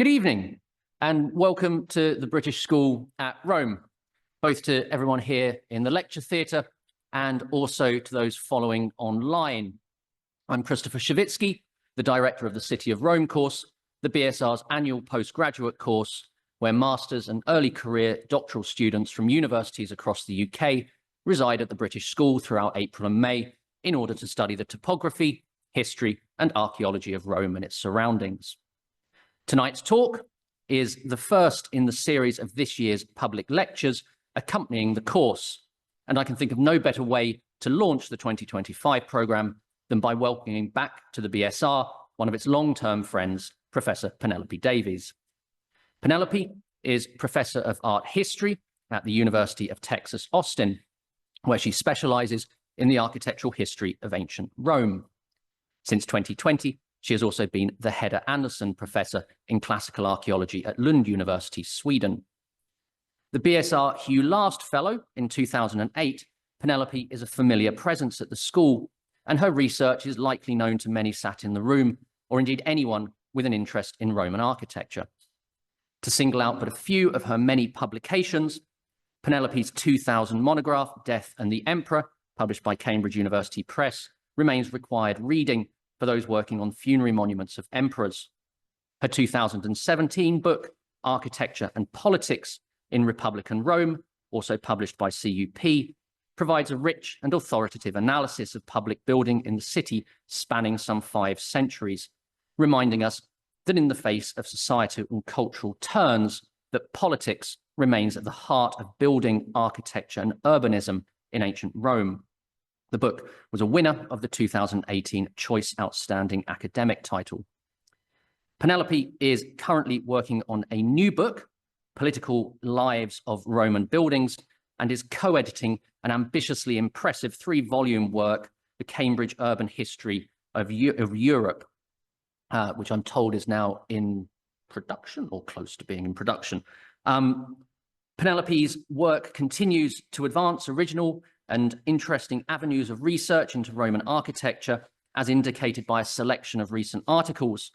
Good evening and welcome to the British School at Rome, both to everyone here in the lecture theatre and also to those following online. I'm Christopher Shevitsky, the director of the City of Rome course, the BSR's annual postgraduate course, where masters and early career doctoral students from universities across the UK reside at the British School throughout April and May in order to study the topography, history and archaeology of Rome and its surroundings. Tonight's talk is the first in the series of this year's public lectures accompanying the course, and I can think of no better way to launch the 2025 programme than by welcoming back to the BSR one of its long-term friends, Professor Penelope Davies. Penelope is Professor of Art History at the University of Texas, Austin, where she specialises in the architectural history of ancient Rome. Since 2020, she has also been the Hedda Andersson Professor in Classical Archaeology at Lund University, Sweden. The BSR Hugh Last Fellow in 2008, Penelope is a familiar presence at the school, and her research is likely known to many sat in the room, or indeed anyone with an interest in Roman architecture. To single out but a few of her many publications, Penelope's 2000 monograph, Death and the Emperor, published by Cambridge University Press, remains required reading for those working on funerary monuments of emperors. Her 2017 book, Architecture and Politics in Republican Rome, also published by CUP, provides a rich and authoritative analysis of public building in the city spanning some 5 centuries, reminding us that in the face of societal and cultural turns, that politics remains at the heart of building, architecture and urbanism in ancient Rome. The book was a winner of the 2018 Choice Outstanding Academic title. Penelope is currently working on a new book, Political Lives of Roman Buildings, and is co-editing an ambitiously impressive 3-volume work, The Cambridge Urban History of Europe, which I'm told is now in production or close to being in production. Penelope's work continues to advance original and interesting avenues of research into Roman architecture, as indicated by a selection of recent articles: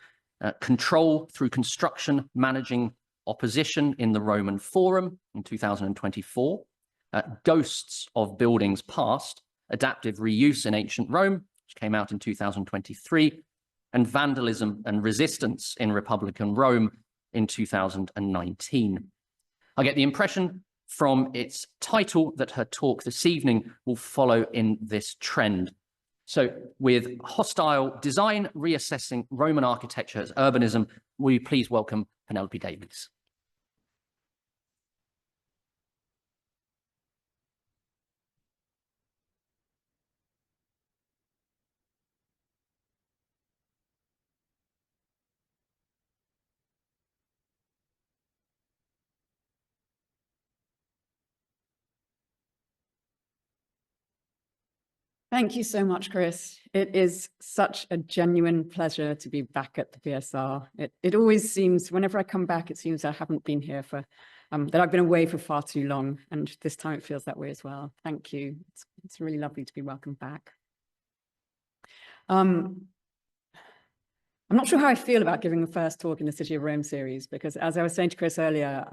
Control through Construction, Managing Opposition in the Roman Forum in 2024, Ghosts of Buildings Past, Adaptive Reuse in Ancient Rome, which came out in 2023, and Vandalism and Resistance in Republican Rome in 2019. I get the impression from its title that her talk this evening will follow in this trend. So with Hostile Design, Reassessing Roman Architecture as Urbanism, will you please welcome Penelope Davies. Thank you so much, Chris. It is such a genuine pleasure to be back at the BSR. It always seems, whenever I come back, it seems I haven't been here for, that I've been away for far too long. And this time it feels that way as well. Thank you. It's really lovely to be welcomed back. I'm not sure how I feel about giving the first talk in the City of Rome series, because as I was saying to Chris earlier,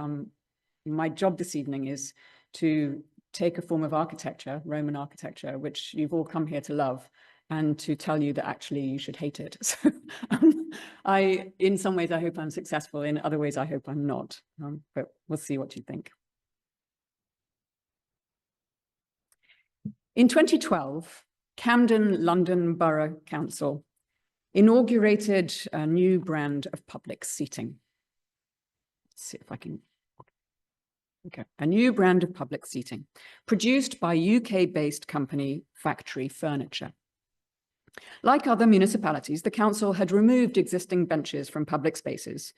my job this evening is to take a form of architecture, Roman architecture, which you've all come here to love, and to tell you that actually you should hate it. So in some ways, I hope I'm successful. In other ways, I hope I'm not. But we'll see what you think. In 2012, Camden London Borough Council inaugurated a new brand of public seating. Let's see if I can. Okay, a new brand of public seating produced by UK-based company Factory Furniture. Like other municipalities, the council had removed existing benches from public spaces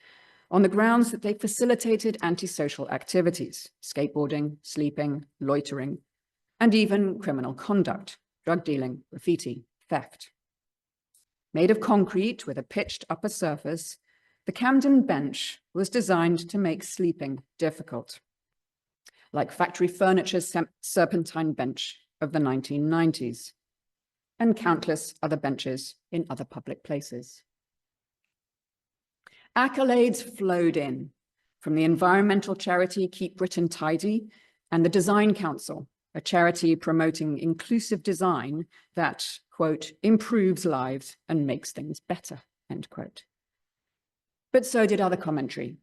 on the grounds that they facilitated antisocial activities, skateboarding, sleeping, loitering, and even criminal conduct, drug dealing, graffiti, theft. Made of concrete with a pitched upper surface, the Camden bench was designed to make sleeping difficult, like Factory Furniture's serpentine bench of the 1990s, and countless other benches in other public places. Accolades flowed in from the environmental charity Keep Britain Tidy and the Design Council, a charity promoting inclusive design that, quote, improves lives and makes things better, end quote. But so did other commentary.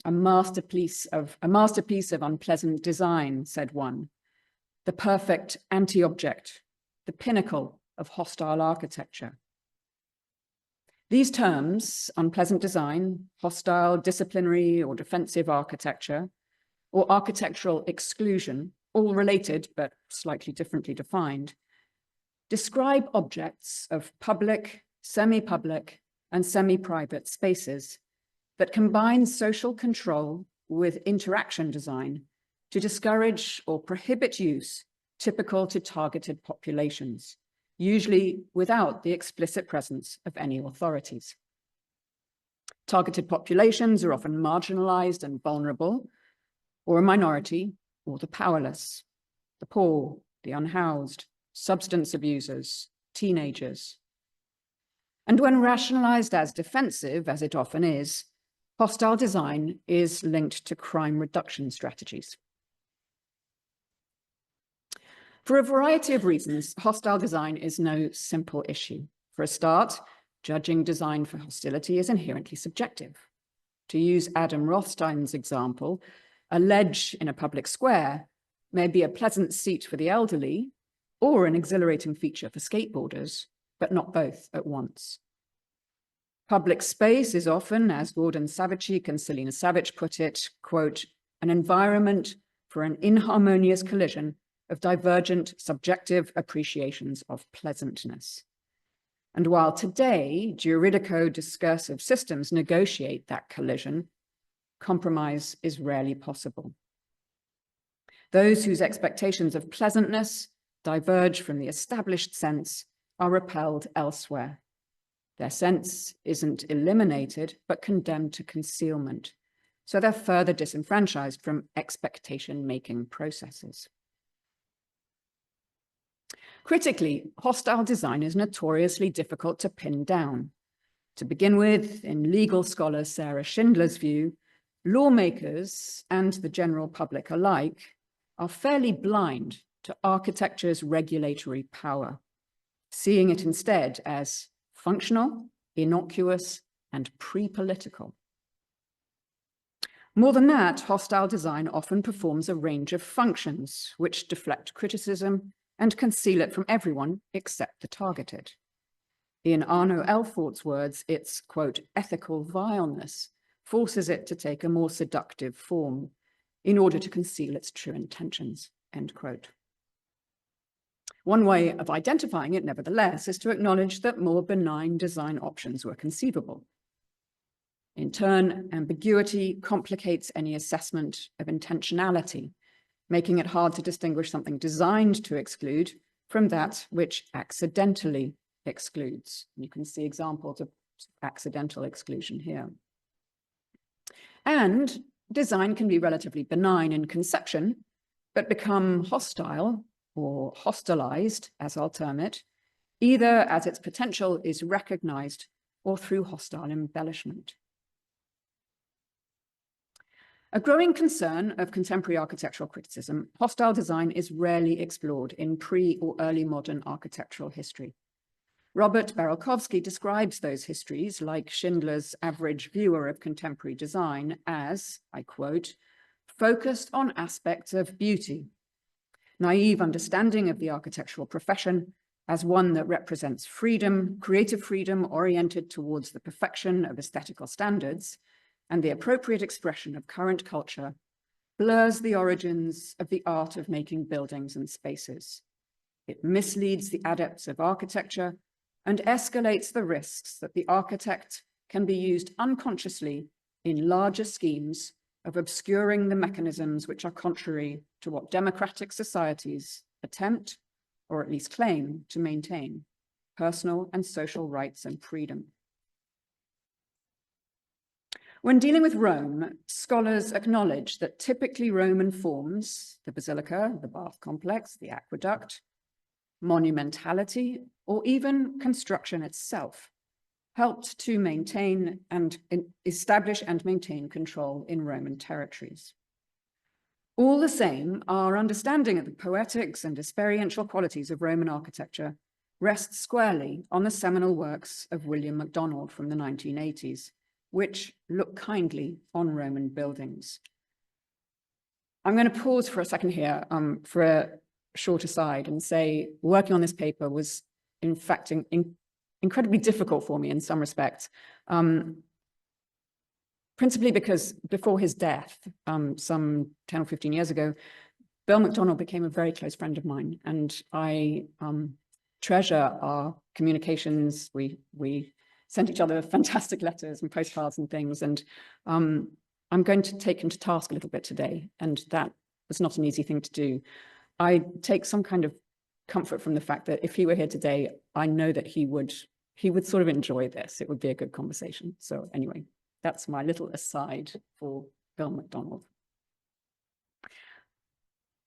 A masterpiece of unpleasant design, said one. The perfect anti-object, the pinnacle of hostile architecture. These terms, unpleasant design, hostile, disciplinary or defensive architecture, or architectural exclusion, all related but slightly differently defined, describe objects of public, semi-public, and semi-private spaces that combine social control with interaction design to discourage or prohibit use typical to targeted populations, usually without the explicit presence of any authorities. Targeted populations are often marginalized and vulnerable, or a minority, or the powerless, the poor, the unhoused, substance abusers, teenagers. And when rationalized as defensive, as it often is, hostile design is linked to crime reduction strategies. For a variety of reasons, hostile design is no simple issue. For a start, judging design for hostility is inherently subjective. To use Adam Rothstein's example, a ledge in a public square may be a pleasant seat for the elderly or an exhilarating feature for skateboarders, but not both at once. Public space is often, as Gordon Savicek and Selina Savage put it, quote, an environment for an inharmonious collision of divergent subjective appreciations of pleasantness. And while today juridico-discursive systems negotiate that collision, compromise is rarely possible. Those whose expectations of pleasantness diverge from the established sense are repelled elsewhere. Their sense isn't eliminated, but condemned to concealment. So they're further disenfranchised from expectation-making processes. Critically, hostile design is notoriously difficult to pin down. To begin with, in legal scholar Sarah Schindler's view, lawmakers and the general public alike are fairly blind to architecture's regulatory power, seeing it instead as functional, innocuous, and pre-political. More than that, hostile design often performs a range of functions which deflect criticism and conceal it from everyone except the targeted. In Arno Elfort's words, its, quote, ethical vileness forces it to take a more seductive form in order to conceal its true intentions, end quote. One way of identifying it, nevertheless, is to acknowledge that more benign design options were conceivable. In turn, ambiguity complicates any assessment of intentionality, making it hard to distinguish something designed to exclude from that which accidentally excludes. You can see examples of accidental exclusion here. And design can be relatively benign in conception, but become hostile or hostilized, as I'll term it, either as its potential is recognized or through hostile embellishment. A growing concern of contemporary architectural criticism, hostile design is rarely explored in pre- or early modern architectural history. Robert Baralkowski describes those histories, like Schindler's average viewer of contemporary design, as, I quote, focused on aspects of beauty, naive understanding of the architectural profession as one that represents freedom, creative freedom oriented towards the perfection of aesthetical standards, and the appropriate expression of current culture, blurs the origins of the art of making buildings and spaces. It misleads the adepts of architecture and escalates the risks that the architect can be used unconsciously in larger schemes of obscuring the mechanisms which are contrary to what democratic societies attempt, or at least claim, to maintain: personal and social rights and freedom. When dealing with Rome, scholars acknowledge that typically Roman forms, the basilica, the bath complex, the aqueduct, monumentality, or even construction itself, helped to maintain and establish and maintain control in Roman territories. All the same, our understanding of the poetics and experiential qualities of Roman architecture rests squarely on the seminal works of William MacDonald from the 1980s, which look kindly on Roman buildings. I'm going to pause for a second here for a short aside and say working on this paper was in fact incredibly difficult for me in some respects, principally because before his death, some 10 or 15 years ago, Bill MacDonald became a very close friend of mine, and I treasure our communications. We sent each other fantastic letters and postcards and things, and I'm going to take him to task a little bit today, and that was not an easy thing to do. I take some kind of comfort from the fact that if he were here today, I know that he would sort of enjoy this. It would be a good conversation. So anyway, that's my little aside for Bill MacDonald.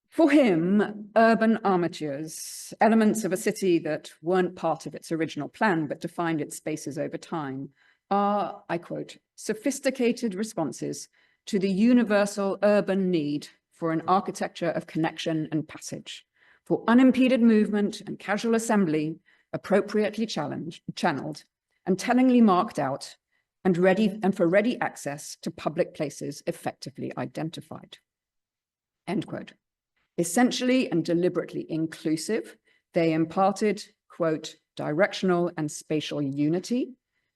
For him, urban armatures, elements of a city that weren't part of its original plan but defined its spaces over time, are, I quote, sophisticated responses to the universal urban need for an architecture of connection and passage, for unimpeded movement and casual assembly, appropriately channeled, and tellingly marked out, and for ready access to public places effectively identified. End quote. Essentially and deliberately inclusive, they imparted, quote, directional and spatial unity,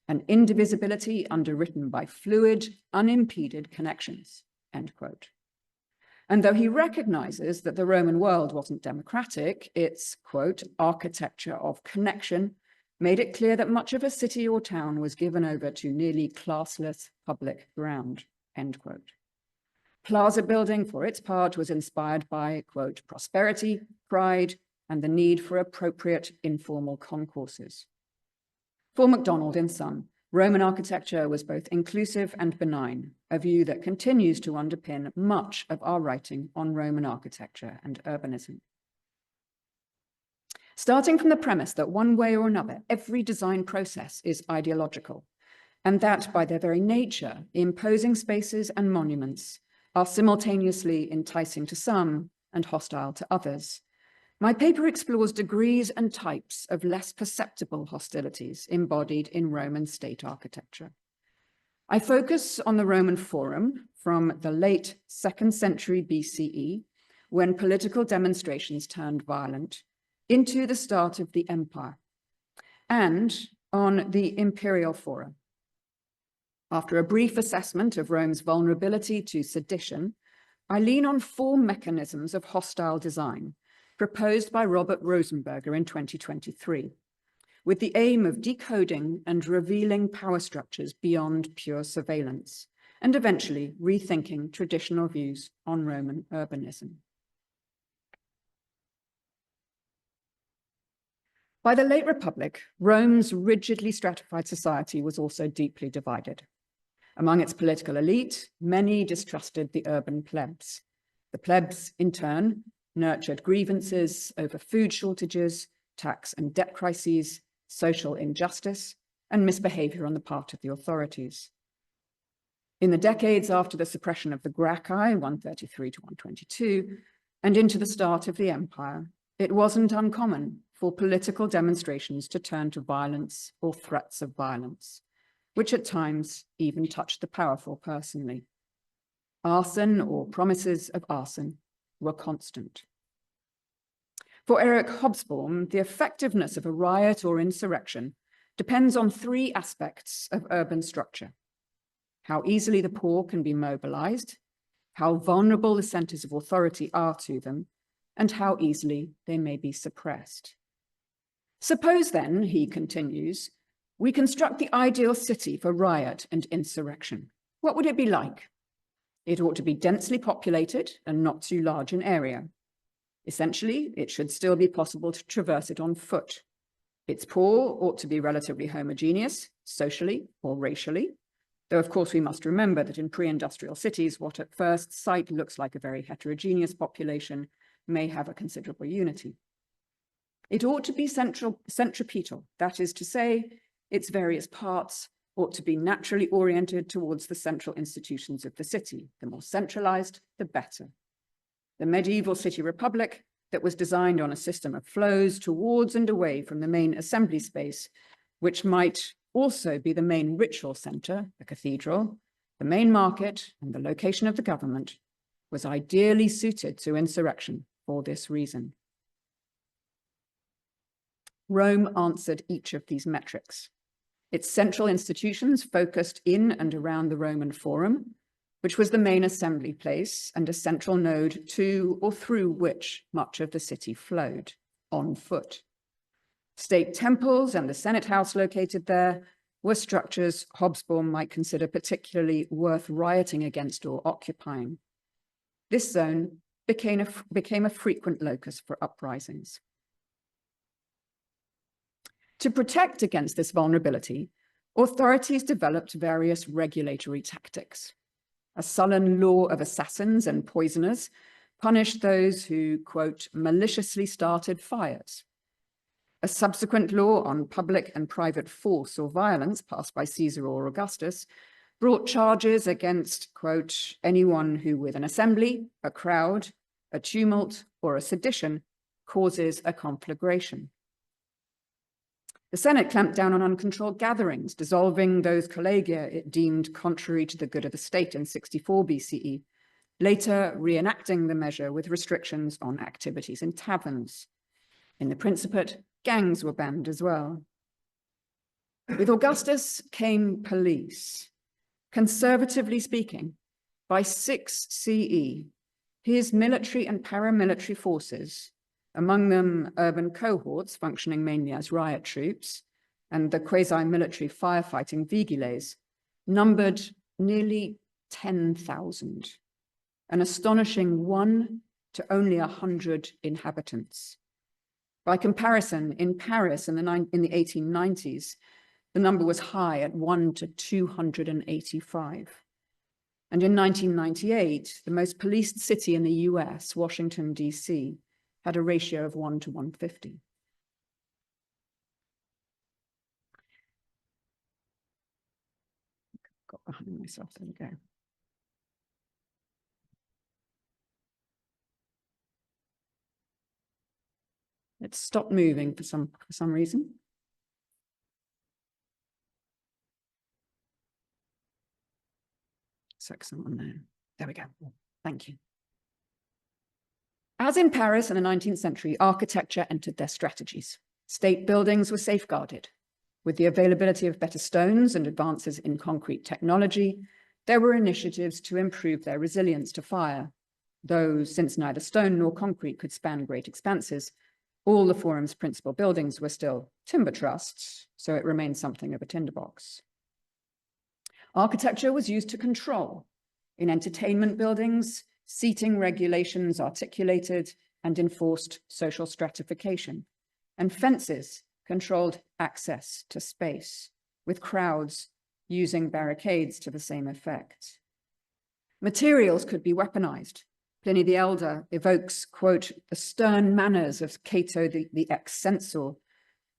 and indivisibility underwritten by fluid, unimpeded connections, end quote. And though he recognizes that the Roman world wasn't democratic, its, quote, architecture of connection made it clear that much of a city or town was given over to nearly classless public ground, end quote. Plaza building, for its part, was inspired by, quote, prosperity, pride, and the need for appropriate informal concourses. For MacDonald and Son, Roman architecture was both inclusive and benign, a view that continues to underpin much of our writing on Roman architecture and urbanism. Starting from the premise that one way or another, every design process is ideological, and that by their very nature, imposing spaces and monuments are simultaneously enticing to some and hostile to others. My paper explores degrees and types of less perceptible hostilities embodied in Roman state architecture. I focus on the Roman Forum from the late 2nd century BCE, when political demonstrations turned violent, into the start of the empire, and on the imperial Fora. After a brief assessment of Rome's vulnerability to sedition, I lean on 4 mechanisms of hostile design proposed by Robert Rosenberger in 2023, with the aim of decoding and revealing power structures beyond pure surveillance, and eventually rethinking traditional views on Roman urbanism. By the late Republic, Rome's rigidly stratified society was also deeply divided. Among its political elite, many distrusted the urban plebs. The plebs, in turn, nurtured grievances over food shortages, tax and debt crises, social injustice, and misbehavior on the part of the authorities. In the decades after the suppression of the Gracchi, 133 to 122, and into the start of the empire, it wasn't uncommon for political demonstrations to turn to violence or threats of violence, which at times even touched the powerful personally. Arson or promises of arson were constant. For Eric Hobsbawm, the effectiveness of a riot or insurrection depends on 3 aspects of urban structure: how easily the poor can be mobilized, how vulnerable the centers of authority are to them, and how easily they may be suppressed. Suppose then, he continues, we construct the ideal city for riot and insurrection. What would it be like? It ought to be densely populated and not too large in area. Essentially, it should still be possible to traverse it on foot. Its poor ought to be relatively homogeneous, socially or racially, though of course we must remember that in pre-industrial cities, what at first sight looks like a very heterogeneous population may have a considerable unity. It ought to be centripetal, that is to say, its various parts ought to be naturally oriented towards the central institutions of the city. The more centralized, the better. The medieval city republic that was designed on a system of flows towards and away from the main assembly space, which might also be the main ritual center, the cathedral, the main market, and the location of the government, was ideally suited to insurrection for this reason. Rome answered each of these metrics. Its central institutions focused in and around the Roman Forum, which was the main assembly place and a central node to or through which much of the city flowed on foot. State temples and the Senate House located there were structures Hobsbawm might consider particularly worth rioting against or occupying. This zone became a frequent locus for uprisings. To protect against this vulnerability, authorities developed various regulatory tactics. A sullen law of assassins and poisoners punished those who, quote, maliciously started fires. A subsequent law on public and private force or violence passed by Caesar or Augustus brought charges against, quote, anyone who with an assembly, a crowd, a tumult, or a sedition causes a conflagration. The Senate clamped down on uncontrolled gatherings, dissolving those collegia it deemed contrary to the good of the state in 64 BCE, later reenacting the measure with restrictions on activities in taverns. In the Principate, gangs were banned as well. With Augustus came police. Conservatively speaking, by 6 CE, his military and paramilitary forces, among them urban cohorts functioning mainly as riot troops, and the quasi-military firefighting vigiles, numbered nearly 10,000, an astonishing 1 to only 100 inhabitants. By comparison, in Paris in the 1890s, the number was high at 1 to 285. And in 1998, the most policed city in the US, Washington, DC, had a ratio of 1 to 150. Got behind myself, there we go. It stopped moving for some reason. Someone there. There we go. Thank you. As in Paris in the 19th century, architecture entered their strategies. State buildings were safeguarded. With the availability of better stones and advances in concrete technology, there were initiatives to improve their resilience to fire. Though, since neither stone nor concrete could span great expanses, all the Forum's principal buildings were still timber trusts, so it remained something of a tinderbox. Architecture was used to control. In entertainment buildings, seating regulations articulated and enforced social stratification, and fences controlled access to space, with crowds using barricades to the same effect. Materials could be weaponized. Pliny the Elder evokes, quote, the stern manners of Cato the ex-censor,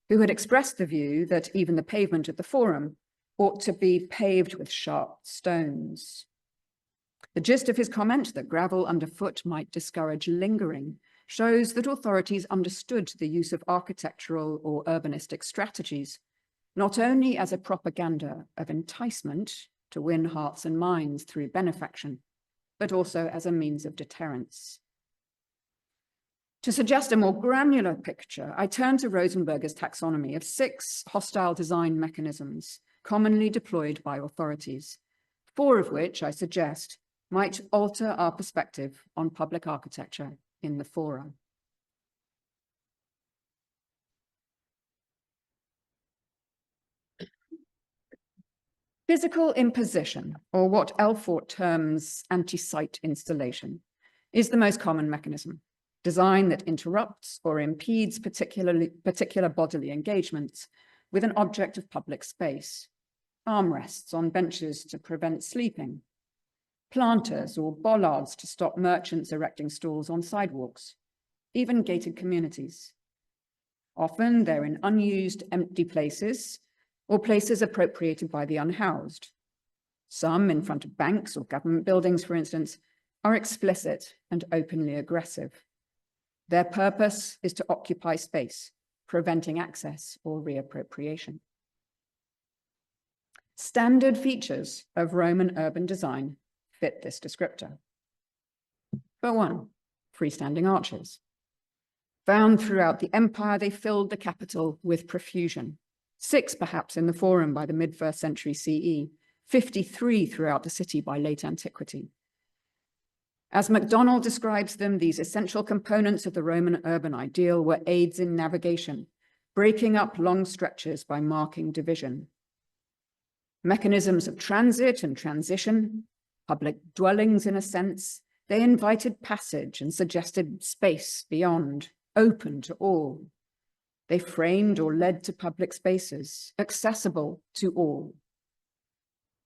who had expressed the view that even the pavement of the Forum ought to be paved with sharp stones. The gist of his comment that gravel underfoot might discourage lingering shows that authorities understood the use of architectural or urbanistic strategies, not only as a propaganda of enticement to win hearts and minds through benefaction, but also as a means of deterrence. To suggest a more granular picture, I turn to Rosenberger's taxonomy of 6 hostile design mechanisms commonly deployed by authorities, 4 of which I suggest might alter our perspective on public architecture in the Forum. Physical imposition, or what Elfort terms anti-site installation, is the most common mechanism. Design that interrupts or impedes particular bodily engagements with an object of public space. Armrests on benches to prevent sleeping. Planters or bollards to stop merchants erecting stalls on sidewalks. Even gated communities. Often they're in unused, empty places or places appropriated by the unhoused. Some, in front of banks or government buildings, for instance, are explicit and openly aggressive. Their purpose is to occupy space, preventing access or reappropriation. Standard features of Roman urban design fit this descriptor. For one, freestanding arches. Found throughout the empire, they filled the capital with profusion. 6 perhaps in the Forum by the mid-1st century CE, 53 throughout the city by late antiquity. As MacDonald describes them, these essential components of the Roman urban ideal were aids in navigation, breaking up long stretches by marking division. Mechanisms of transit and transition, public dwellings in a sense, they invited passage and suggested space beyond, open to all. They framed or led to public spaces, accessible to all.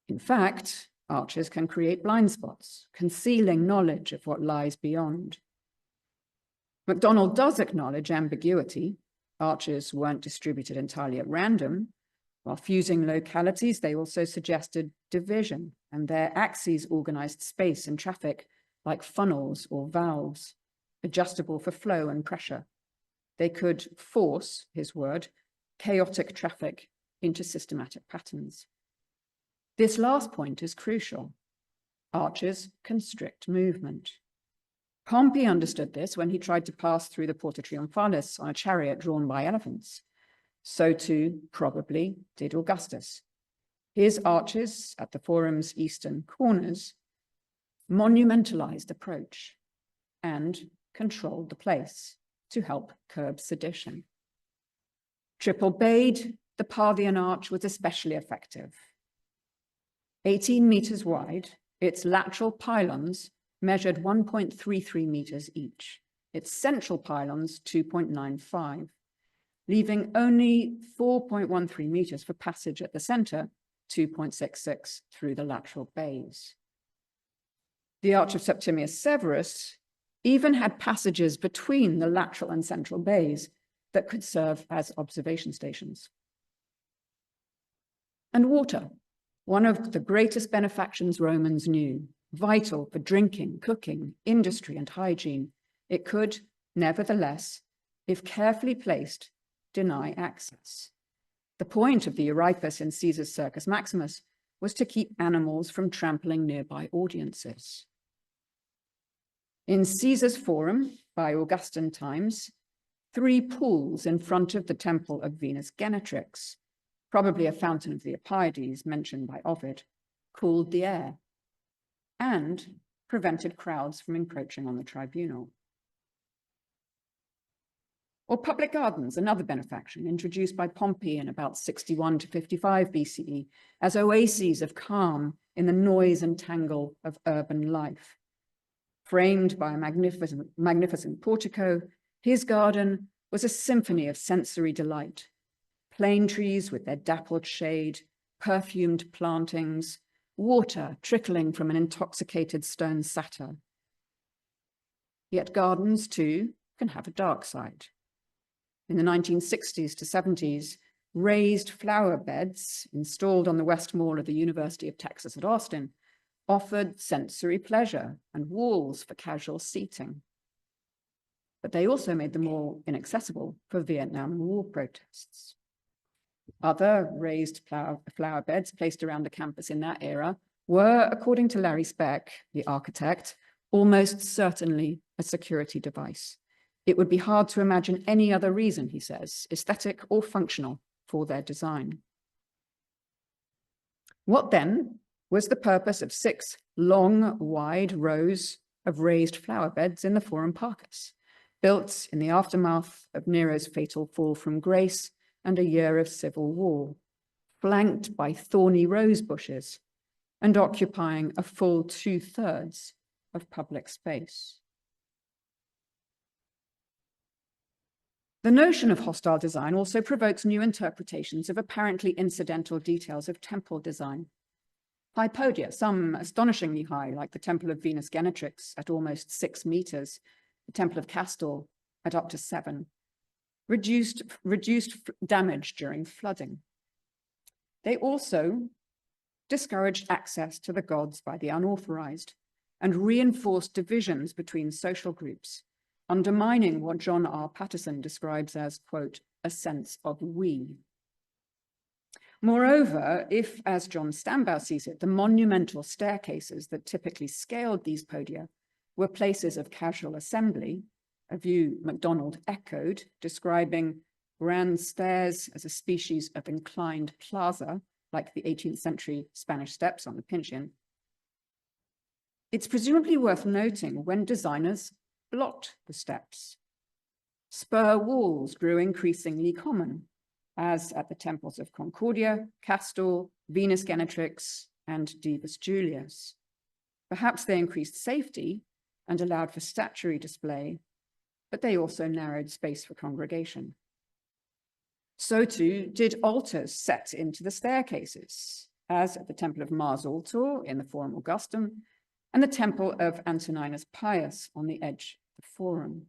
In fact, arches can create blind spots, concealing knowledge of what lies beyond. MacDonald does acknowledge ambiguity. Arches weren't distributed entirely at random. While fusing localities, they also suggested division, and their axes organized space and traffic like funnels or valves, adjustable for flow and pressure. They could force, his word, chaotic traffic into systematic patterns. This last point is crucial. Arches constrict movement. Pompey understood this when he tried to pass through the Porta Triumphalis on a chariot drawn by elephants. So too, probably, did Augustus. His arches at the Forum's eastern corners monumentalized approach and controlled the place to help curb sedition. Triple-bayed, the Parthian arch was especially effective. 18 meters wide, its lateral pylons measured 1.33 meters each, its central pylons 2.95, leaving only 4.13 meters for passage at the center, 2.66 through the lateral bays. The Arch of Septimius Severus even had passages between the lateral and central bays that could serve as observation stations. And water, one of the greatest benefactions Romans knew, vital for drinking, cooking, industry, and hygiene, it could, nevertheless, if carefully placed, deny access. The point of the Euripus in Caesar's Circus Maximus was to keep animals from trampling nearby audiences. In Caesar's Forum, by Augustan times, 3 pools in front of the temple of Venus Genetrix, probably a fountain of the Epeiades mentioned by Ovid, cooled the air and prevented crowds from encroaching on the tribunal. Or public gardens, another benefaction introduced by Pompey in about 61 to 55 BCE as oases of calm in the noise and tangle of urban life. Framed by a magnificent portico, his garden was a symphony of sensory delight. Plane trees with their dappled shade, perfumed plantings, water trickling from an intoxicated stone satyr. Yet gardens, too, can have a dark side. In the 1960s to 70s, raised flower beds installed on the West Mall of the University of Texas at Austin offered sensory pleasure and walls for casual seating. But they also made the mall inaccessible for Vietnam War protests. Other raised flower beds placed around the campus in that era were, according to Larry Speck, the architect, almost certainly a security device. It would be hard to imagine any other reason, he says, aesthetic or functional, for their design. What then was the purpose of 6 long, wide rows of raised flower beds in the Forum Parcus, built in the aftermath of Nero's fatal fall from grace and a year of civil war, flanked by thorny rose bushes and occupying a full 2/3 of public space? The notion of hostile design also provokes new interpretations of apparently incidental details of temple design. High podia, some astonishingly high, like the Temple of Venus Genetrix at almost 6 meters, the Temple of Castor at up to 7, reduced damage during flooding. They also discouraged access to the gods by the unauthorized and reinforced divisions between social groups, undermining what John R. Patterson describes as, quote, a sense of we. Moreover, if, as John Stambaugh sees it, the monumental staircases that typically scaled these podia were places of casual assembly, a view MacDonald echoed, describing grand stairs as a species of inclined plaza, like the 18th century Spanish steps on the Pincian, it's presumably worth noting when designers blocked the steps. Spur walls grew increasingly common, as at the temples of Concordia, Castor, Venus Genetrix, and Divus Julius. Perhaps they increased safety and allowed for statuary display, but they also narrowed space for congregation. So too did altars set into the staircases, as at the Temple of Mars Altor in the Forum Augustum, and the Temple of Antoninus Pius on the edge of the Forum,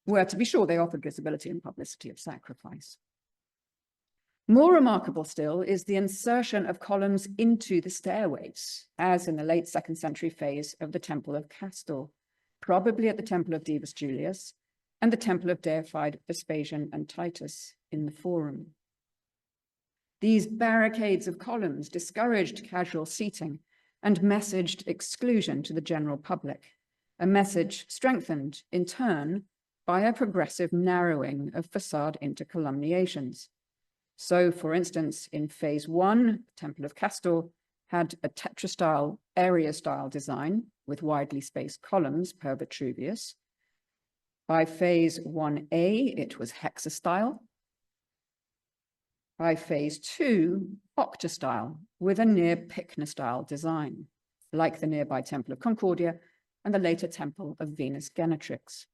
where, to be sure, they offered visibility and publicity of sacrifice. More remarkable still is the insertion of columns into the stairways, as in the late 2nd century phase of the Temple of Castor, probably at the Temple of Divus Julius, and the Temple of deified Vespasian and Titus in the Forum. These barricades of columns discouraged casual seating and messaged exclusion to the general public, a message strengthened, in turn, by a progressive narrowing of facade intercolumniations. So, for instance, in phase 1, the Temple of Castor had a tetrastyle area-style design with widely spaced columns per Vitruvius. By phase 1A, it was hexastyle. By phase 2, octastyle, with a near pycnostyle design, like the nearby Temple of Concordia and the later Temple of Venus Genetrix.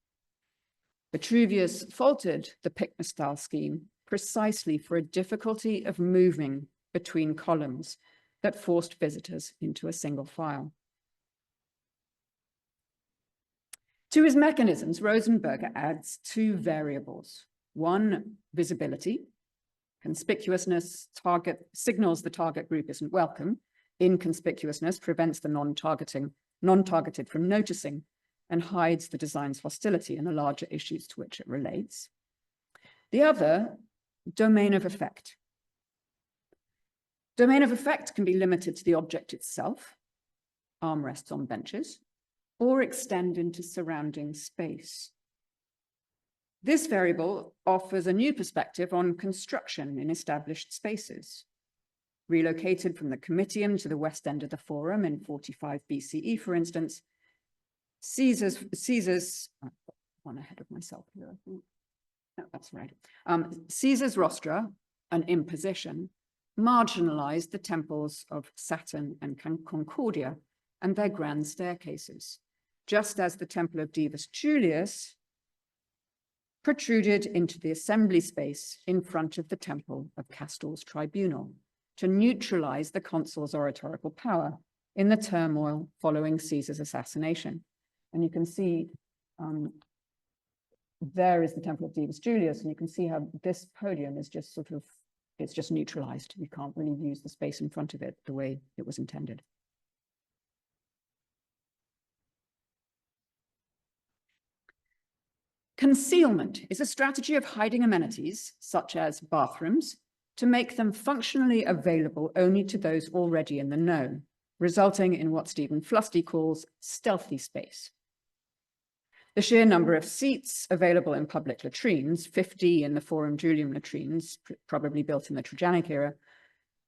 Vitruvius faulted the pycnostyle scheme precisely for a difficulty of moving between columns that forced visitors into a single file. To his mechanisms, Rosenberger adds 2 variables. One, visibility. Conspicuousness signals the target group isn't welcome. Inconspicuousness prevents the non-targeted from noticing and hides the design's hostility and the larger issues to which it relates. The other, domain of effect. Domain of effect can be limited to the object itself, armrests on benches, or extend into surrounding space. This variable offers a new perspective on construction in established spaces. Relocated from the Comitium to the west end of the Forum in 45 BCE, for instance, Caesar's, one ahead of myself here, I think. No, that's right. Caesar's rostra, an imposition, marginalized the temples of Saturn and Concordia and their grand staircases, just as the Temple of Divus Julius protruded into the assembly space in front of the Temple of Castor's tribunal to neutralize the consul's oratorical power in the turmoil following Caesar's assassination. And you can see there is the Temple of Divus Julius, and you can see how this podium is just sort of, it's just neutralized. You can't really use the space in front of it the way it was intended. Concealment is a strategy of hiding amenities, such as bathrooms, to make them functionally available only to those already in the know, resulting in what Stephen Flusty calls stealthy space. The sheer number of seats available in public latrines, 50 in the Forum Julium latrines, probably built in the Trajanic era,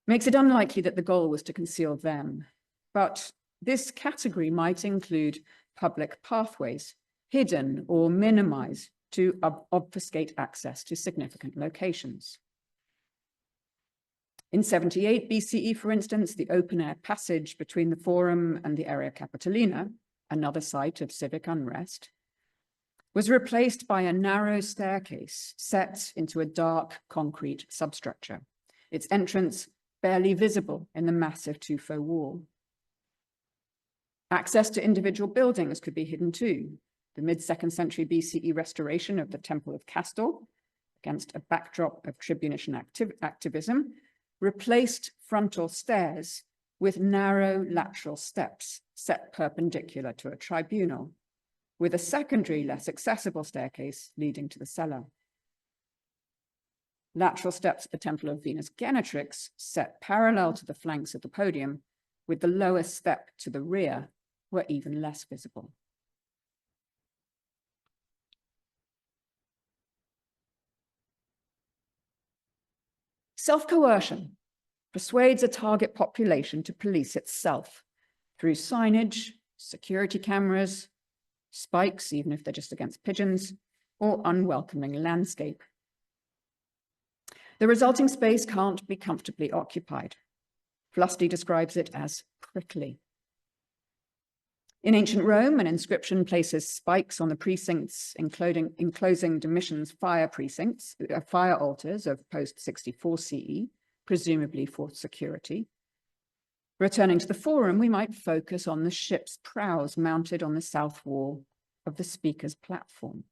makes it unlikely that the goal was to conceal them. But this category might include public pathways, hidden or minimized to obfuscate access to significant locations. In 78 BCE, for instance, the open-air passage between the Forum and the Area Capitolina, another site of civic unrest, was replaced by a narrow staircase set into a dark concrete substructure, its entrance barely visible in the massive tuffo wall. Access to individual buildings could be hidden too. The mid-2nd century BCE restoration of the Temple of Castor against a backdrop of tribunician activism, replaced frontal stairs with narrow lateral steps set perpendicular to a tribunal, with a secondary, less accessible staircase leading to the cellar. Lateral steps at the Temple of Venus Genetrix set parallel to the flanks of the podium, with the lowest step to the rear, were even less visible. Self-coercion persuades a target population to police itself through signage, security cameras, spikes, even if they're just against pigeons, or unwelcoming landscape. The resulting space can't be comfortably occupied. Flusty describes it as prickly. In ancient Rome, an inscription places spikes on the precincts, enclosing Domitian's fire altars of post-64 CE, presumably for security. Returning to the forum, we might focus on the ship's prows mounted on the south wall of the speaker's platform.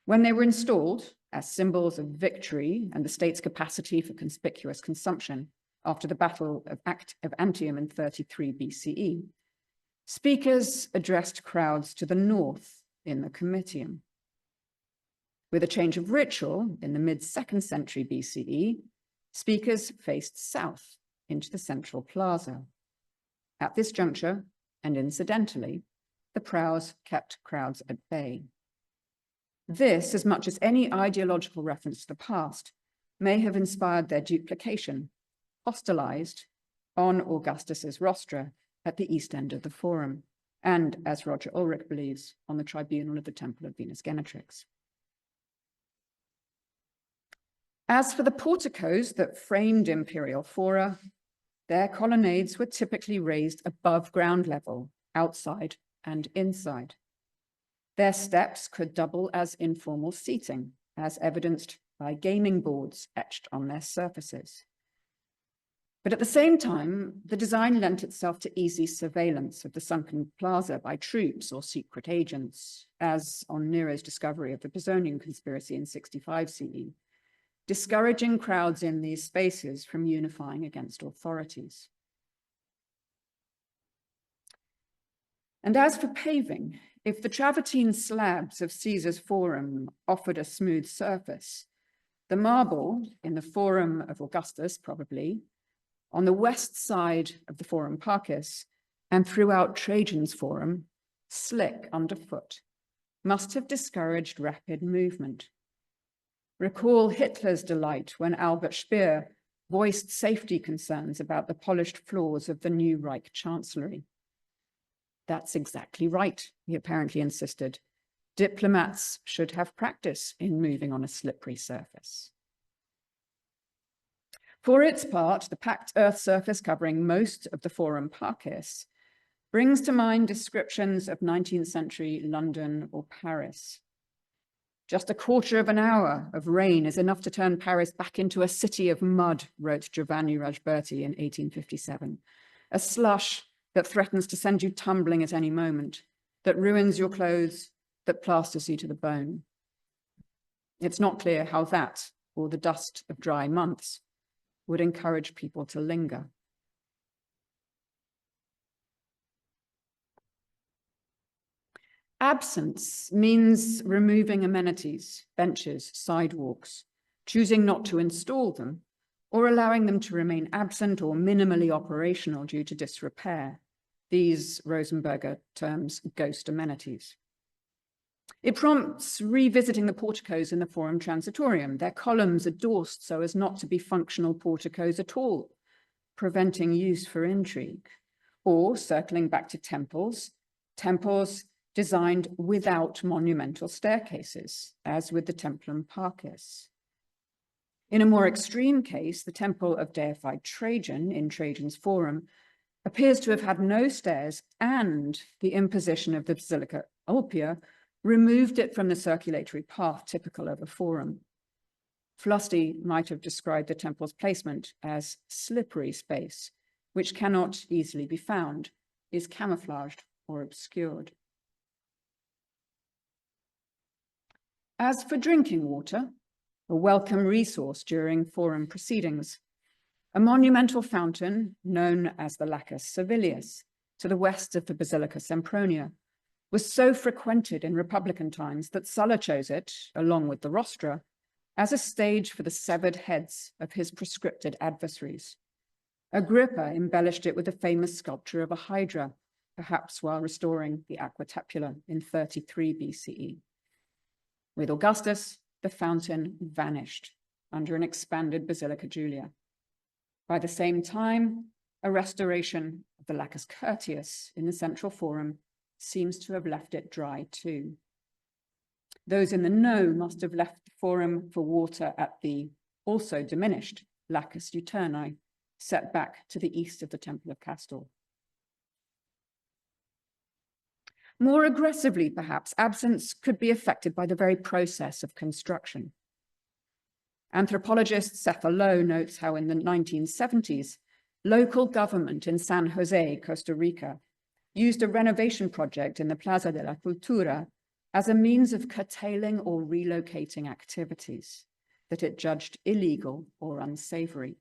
When they were installed as symbols of victory and the state's capacity for conspicuous consumption after the Battle of Antium in 33 BCE, speakers addressed crowds to the north in the Comitium. With a change of ritual in the mid-2nd century BCE, speakers faced south into the central plaza. At this juncture, and incidentally, the prows kept crowds at bay. This, as much as any ideological reference to the past, may have inspired their duplication, hostilized on Augustus's rostra at the east end of the forum, and, as Roger Ulrich believes, on the tribunal of the Temple of Venus Genetrix. As for the porticos that framed imperial fora, their colonnades were typically raised above ground level, outside and inside. Their steps could double as informal seating, as evidenced by gaming boards etched on their surfaces. But at the same time, the design lent itself to easy surveillance of the sunken plaza by troops or secret agents, as on Nero's discovery of the Pisonian conspiracy in 65 CE, discouraging crowds in these spaces from unifying against authorities. And as for paving, if the travertine slabs of Caesar's Forum offered a smooth surface, the marble in the Forum of Augustus, probably, on the west side of the Forum Parcis, and throughout Trajan's Forum, slick underfoot, must have discouraged rapid movement. Recall Hitler's delight when Albert Speer voiced safety concerns about the polished floors of the new Reich Chancellery. That's exactly right, he apparently insisted. Diplomats should have practice in moving on a slippery surface. For its part, the packed earth surface covering most of the Forum Parcis brings to mind descriptions of 19th century London or Paris. Just a quarter of an hour of rain is enough to turn Paris back into a city of mud, wrote Giovanni Ragberti in 1857. A slush that threatens to send you tumbling at any moment, that ruins your clothes, that plasters you to the bone. It's not clear how that, or the dust of dry months, would encourage people to linger. Absence means removing amenities, benches, sidewalks, choosing not to install them, or allowing them to remain absent or minimally operational due to disrepair. These Rosenberger terms ghost amenities. It prompts revisiting the porticos in the Forum Transitorium. Their columns are dorsed so as not to be functional porticos at all, preventing use for intrigue. Or, circling back to temples designed without monumental staircases, as with the Templum Parcis. In a more extreme case, the temple of deified Trajan in Trajan's Forum appears to have had no stairs, and the imposition of the Basilica Ulpia removed it from the circulatory path typical of a forum. Flusty might have described the temple's placement as slippery space, which cannot easily be found, is camouflaged or obscured. As for drinking water, a welcome resource during forum proceedings, a monumental fountain known as the Lacus Servilius to the west of the Basilica Sempronia was so frequented in Republican times that Sulla chose it, along with the rostra, as a stage for the severed heads of his proscripted adversaries. Agrippa embellished it with the famous sculpture of a hydra, perhaps while restoring the Aquatepula in 33 BCE. With Augustus, the fountain vanished under an expanded Basilica Julia. By the same time, a restoration of the Lacus Curtius in the central forum seems to have left it dry too. Those in the know must have left the forum for water at the also diminished Lacus Uterni, set back to the east of the Temple of Castor. More aggressively, perhaps, absence could be affected by the very process of construction. Anthropologist Setha Lowe notes how in the 1970s, local government in San Jose, Costa Rica, used a renovation project in the Plaza de la Cultura as a means of curtailing or relocating activities that it judged illegal or unsavory.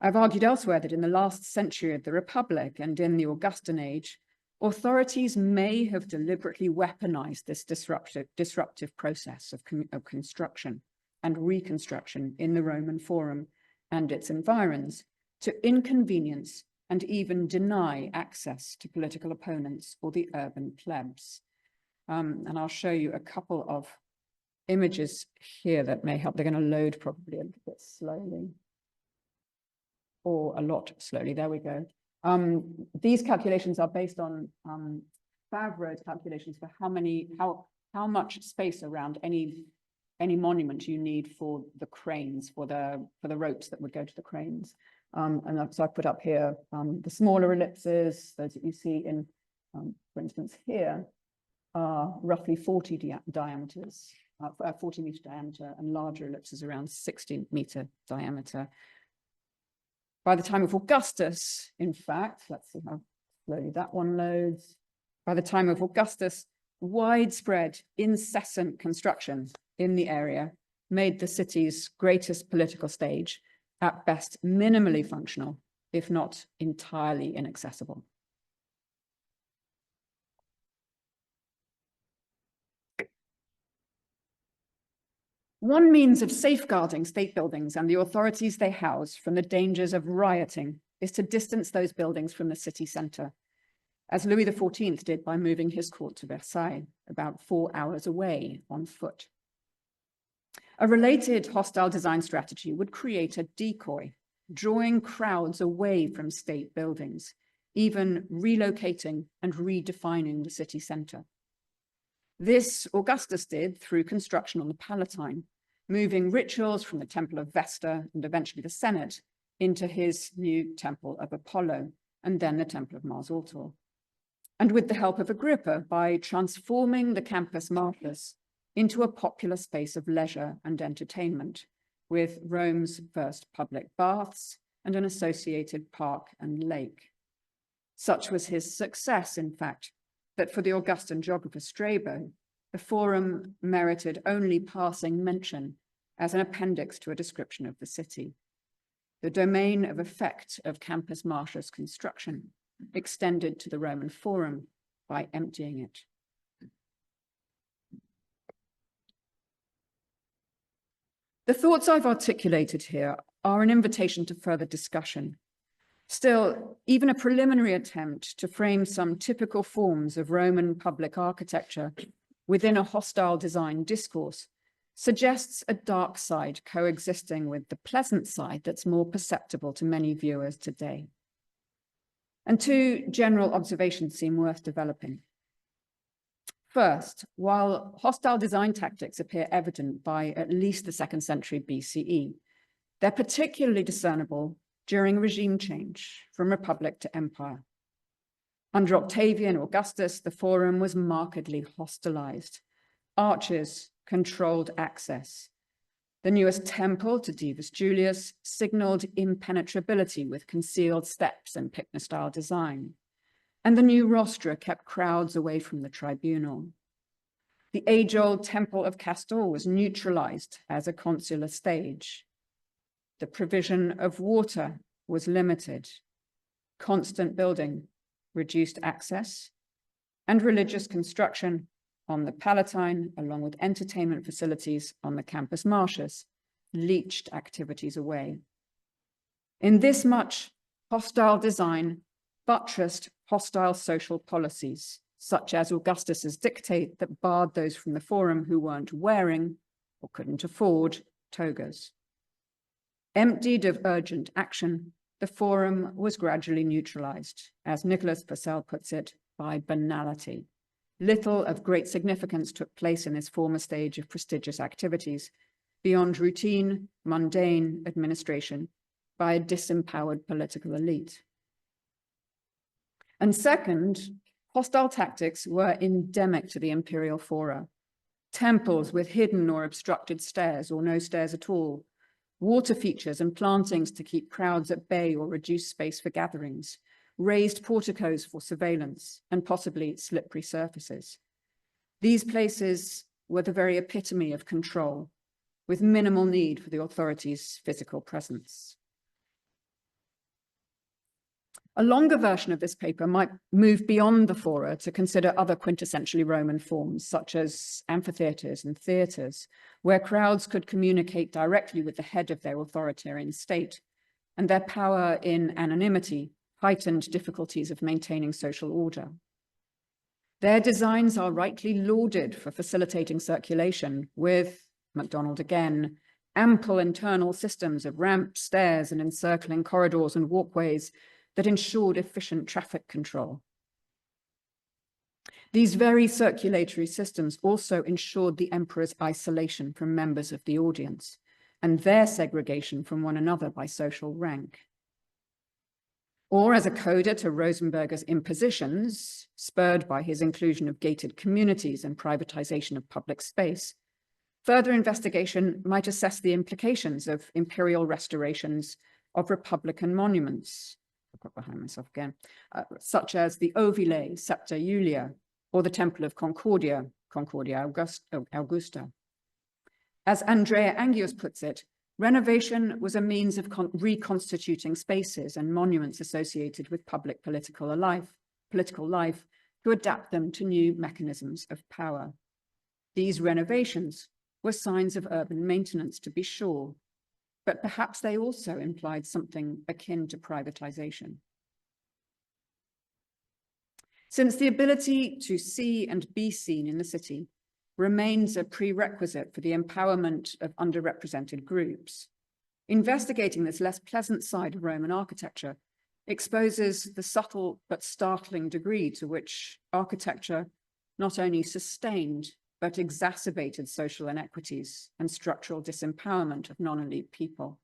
I've argued elsewhere that in the last century of the Republic and in the Augustan age, authorities may have deliberately weaponized this disruptive process of construction and reconstruction in the Roman Forum and its environs to inconvenience and even deny access to political opponents or the urban plebs. And I'll show you a couple of images here that may help. They're going to load probably a little bit slowly, or a lot slowly. There we go. These calculations are based on Favreau's calculations for how much space around any monument you need for the cranes, for the ropes that would go to the cranes. And so I put up here the smaller ellipses, those that you see in, for instance, here are roughly 40 diameters, 40 meter diameter, and larger ellipses around 60 meter diameter. By the time of Augustus, in fact, let's see how slowly that one loads. By the time of Augustus, widespread, incessant construction in the area made the city's greatest political stage, at best minimally functional, if not entirely inaccessible. One means of safeguarding state buildings and the authorities they house from the dangers of rioting is to distance those buildings from the city centre, as Louis XIV did by moving his court to Versailles, about 4 hours away on foot. A related hostile design strategy would create a decoy, drawing crowds away from state buildings, even relocating and redefining the city centre. This Augustus did through construction on the Palatine, moving rituals from the Temple of Vesta and eventually the Senate into his new Temple of Apollo and then the Temple of Mars Ultor. And with the help of Agrippa, by transforming the Campus Martius into a popular space of leisure and entertainment, with Rome's first public baths and an associated park and lake. Such was his success, in fact, that for the Augustan geographer Strabo, the Forum merited only passing mention as an appendix to a description of the city. The domain of effect of Campus Martius construction extended to the Roman Forum by emptying it. The thoughts I've articulated here are an invitation to further discussion. Still, even a preliminary attempt to frame some typical forms of Roman public architecture within a hostile design discourse suggests a dark side coexisting with the pleasant side that's more perceptible to many viewers today. And two general observations seem worth developing. First, while hostile design tactics appear evident by at least the 2nd century BCE, they're particularly discernible during regime change from republic to empire. Under Octavian or Augustus, the Forum was markedly hostilized. Archers controlled access. The newest temple to Divus Julius signaled impenetrability with concealed steps and pycnostyle design. And the new rostra kept crowds away from the tribunal. The age-old temple of Castor was neutralized as a consular stage. The provision of water was limited. Constant building reduced access, and religious construction on the Palatine, along with entertainment facilities on the campus marshes, leached activities away. In this much, hostile design buttressed hostile social policies, such as Augustus's dictate that barred those from the forum who weren't wearing or couldn't afford togas. Emptied of urgent action, the forum was gradually neutralized, as Nicholas Purcell puts it, by banality. Little of great significance took place in this former stage of prestigious activities, beyond routine, mundane administration by a disempowered political elite. And second, hostile tactics were endemic to the imperial fora. Temples with hidden or obstructed stairs or no stairs at all, water features and plantings to keep crowds at bay or reduce space for gatherings, raised porticos for surveillance, and possibly slippery surfaces. These places were the very epitome of control, with minimal need for the authorities' physical presence. A longer version of this paper might move beyond the fora to consider other quintessentially Roman forms, such as amphitheaters and theaters, where crowds could communicate directly with the head of their authoritarian state, and their power in anonymity heightened difficulties of maintaining social order. Their designs are rightly lauded for facilitating circulation, with, MacDonald again, ample internal systems of ramps, stairs, and encircling corridors and walkways that ensured efficient traffic control. These very circulatory systems also ensured the emperor's isolation from members of the audience and their segregation from one another by social rank. Or as a coda to Rosenberger's impositions, spurred by his inclusion of gated communities and privatization of public space, further investigation might assess the implications of imperial restorations of republican monuments, I've got behind myself again, such as the Ovile, Septa Iulia, or the Temple of Concordia, Concordia Augusta. As Andrea Angius puts it, renovation was a means of reconstituting spaces and monuments associated with public political life to adapt them to new mechanisms of power. These renovations were signs of urban maintenance, to be sure, but perhaps they also implied something akin to privatization. Since the ability to see and be seen in the city remains a prerequisite for the empowerment of underrepresented groups, investigating this less pleasant side of Roman architecture exposes the subtle but startling degree to which architecture not only sustained but exacerbated social inequities and structural disempowerment of non-elite people,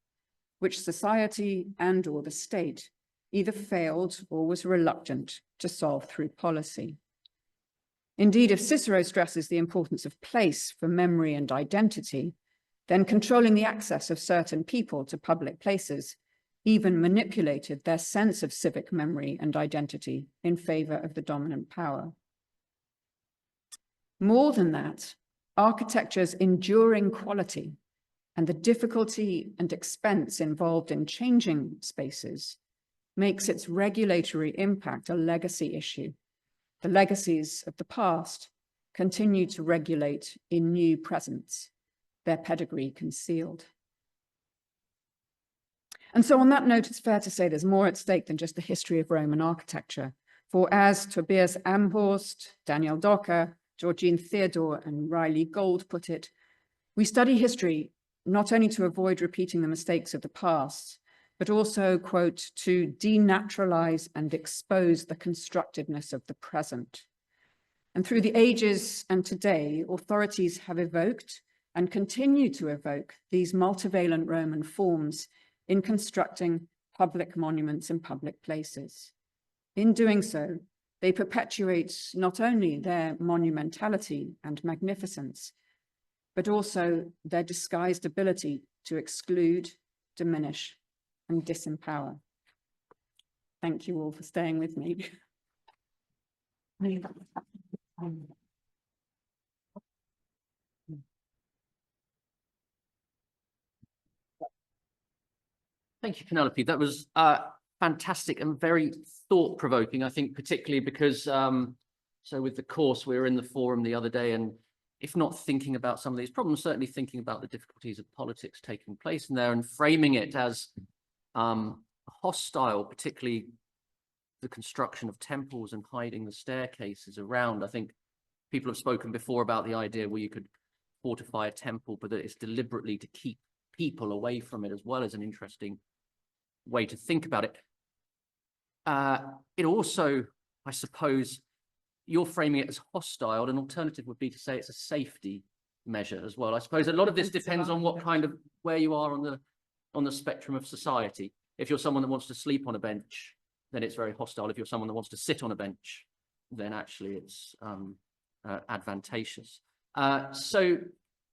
which society and/or the state either failed or was reluctant to solve through policy. Indeed, if Cicero stresses the importance of place for memory and identity, then controlling the access of certain people to public places even manipulated their sense of civic memory and identity in favor of the dominant power. More than that, architecture's enduring quality and the difficulty and expense involved in changing spaces makes its regulatory impact a legacy issue. The legacies of the past continue to regulate in new presents, their pedigree concealed. And so on that note, it's fair to say there's more at stake than just the history of Roman architecture. For as Tobias Amhorst, Daniel Docker, Georgine Theodore, and Riley Gold put it, we study history not only to avoid repeating the mistakes of the past, but also, quote, to denaturalize and expose the constructedness of the present. And through the ages and today, authorities have evoked and continue to evoke these multivalent Roman forms in constructing public monuments in public places. In doing so, they perpetuate not only their monumentality and magnificence, but also their disguised ability to exclude, diminish, and disempower. Thank you all for staying with me. Thank you, Penelope. That was fantastic and very thought-provoking, I think, particularly because, so with the course, we were in the forum the other day, and if not thinking about some of these problems, certainly thinking about the difficulties of politics taking place in there and framing it as hostile, particularly the construction of temples and hiding the staircases around. I think people have spoken before about the idea where you could fortify a temple, but that it's deliberately to keep people away from it as well, as an interesting way to think about it. It also, I suppose, you're framing it as hostile. An alternative would be to say it's a safety measure as well. I suppose a lot of this depends on what kind of, where you are on the spectrum of society. If you're someone that wants to sleep on a bench, then it's very hostile. If you're someone that wants to sit on a bench, then actually it's advantageous. So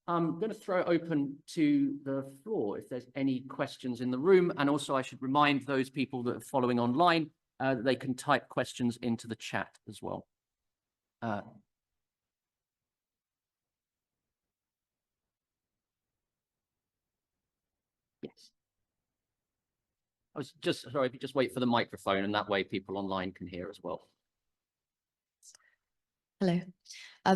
I'm going to throw it open to the floor if there's any questions in the room. And also I should remind those people that are following online that they can type questions into the chat as well. Yes. I was just, sorry, if you just wait for the microphone, and that way people online can hear as well. Hello.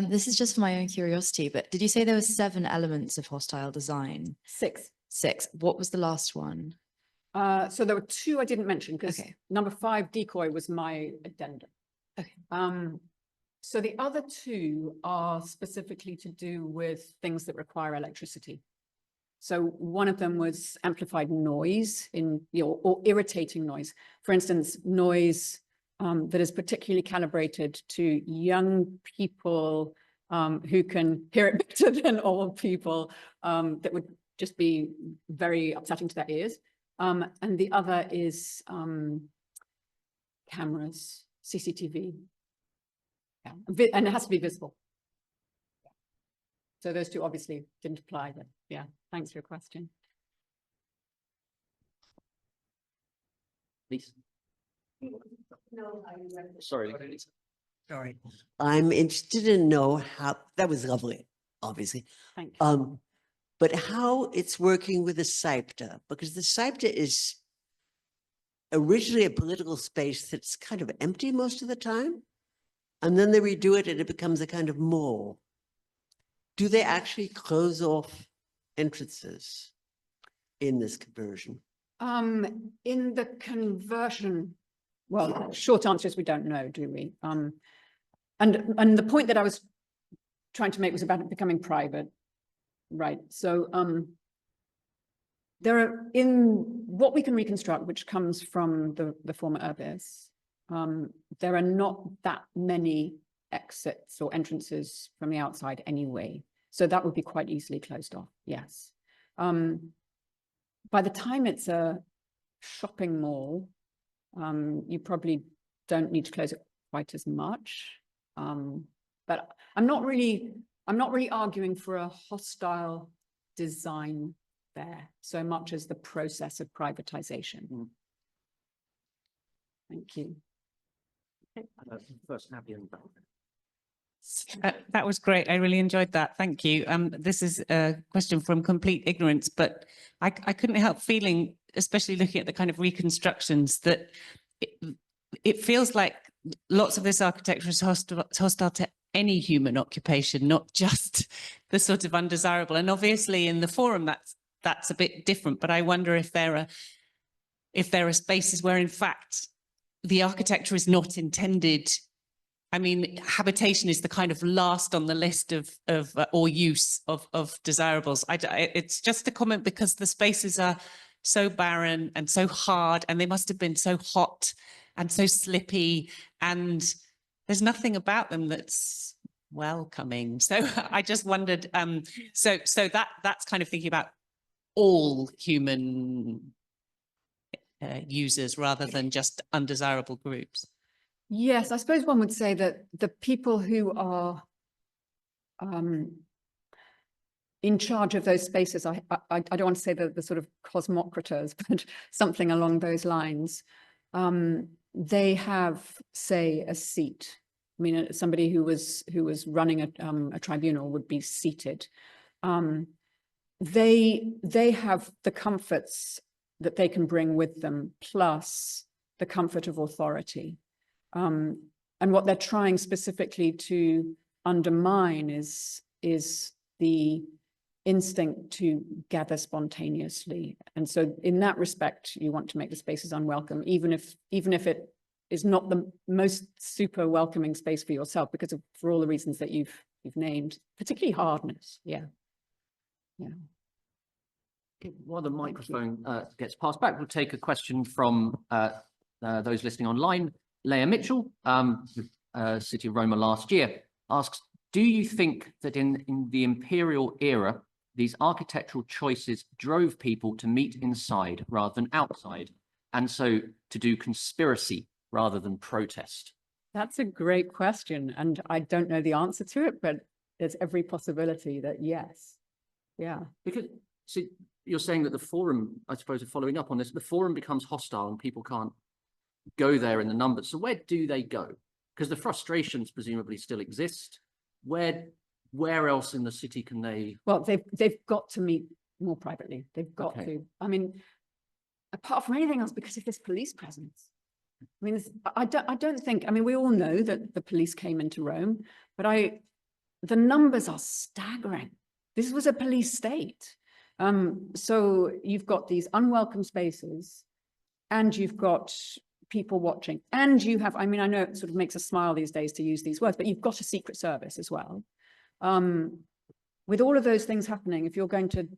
This is just for my own curiosity, but did you say there were 7 elements of hostile design? 6. 6. What was the last one? So there were 2 I didn't mention because Okay. number 5, decoy, was my addendum. Okay. So the other 2 are specifically to do with things that require electricity. So one of them was amplified noise or irritating noise. For instance, noise that is particularly calibrated to young people who can hear it better than old people, that would just be very upsetting to their ears. And the other is cameras, CCTV. Yeah. And it has to be visible. So those 2 obviously didn't apply, but yeah, thanks for your question. Please. Sorry. Sorry. I'm interested to know how, that was lovely, obviously. Thank you. But how it's working with the SIPTA, because the SIPTA is originally a political space that's kind of empty most of the time. And then they redo it and it becomes a kind of mall. Do they actually close off entrances in this conversion? In the conversion, well, short answer is we don't know, do we? And the point that I was trying to make was about it becoming private, right? So there are, in what we can reconstruct, which comes from the former urbis, there are not that many exits or entrances from the outside anyway. So that would be quite easily closed off, yes. By the time it's a shopping mall, you probably don't need to close it quite as much. But I'm not really arguing for a hostile design there so much as the process of privatization. Thank you. First, Abby and that was great. I really enjoyed that. Thank you. This is a question from complete ignorance, but I couldn't help feeling, especially looking at the kind of reconstructions, that it feels like lots of this architecture is hostile to any human occupation, not just the sort of undesirable. And obviously in the forum, that's a bit different. But I wonder if there are spaces where, in fact, the architecture is not intended. I mean, habitation is the kind of last on the list of or use of desirables. It's just a comment because the spaces are so barren and so hard, and they must have been so hot and so slippy, and there's nothing about them that's welcoming. So I just wondered. So that's kind of thinking about all human users rather than just undesirable groups. Yes, I suppose one would say that the people who are in charge of those spaces, I don't want to say the sort of cosmocrators, but something along those lines, they have, say, a seat. I mean, somebody who was running a tribunal would be seated. They have the comforts that they can bring with them, plus the comfort of authority. And what they're trying specifically to undermine is the instinct to gather spontaneously. And so in that respect, you want to make the spaces unwelcome, even if it is not the most super welcoming space for yourself, because for all the reasons that you've named, particularly hardness. Yeah. While the microphone gets passed back, we'll take a question from those listening online. Leah Mitchell, City of Roma last year, asks, do you think that in the imperial era, these architectural choices drove people to meet inside rather than outside, and so to do conspiracy rather than protest? That's a great question, and I don't know the answer to it, but there's every possibility that yes. Yeah. Because so you're saying that the forum, I suppose, following up on this, the forum becomes hostile and people can't go there in the numbers. So where do they go? Because the frustrations presumably still exist. Where else in the city can they? Well, they've got to meet more privately. They've got to. I mean, apart from anything else, because of this police presence. I mean, I don't think. I mean, we all know that the police came into Rome, but the numbers are staggering. This was a police state. So you've got these unwelcome spaces, and you've got people watching, and you have, I mean, I know it sort of makes us smile these days to use these words, but you've got a secret service as well. With all of those things happening, if you're going to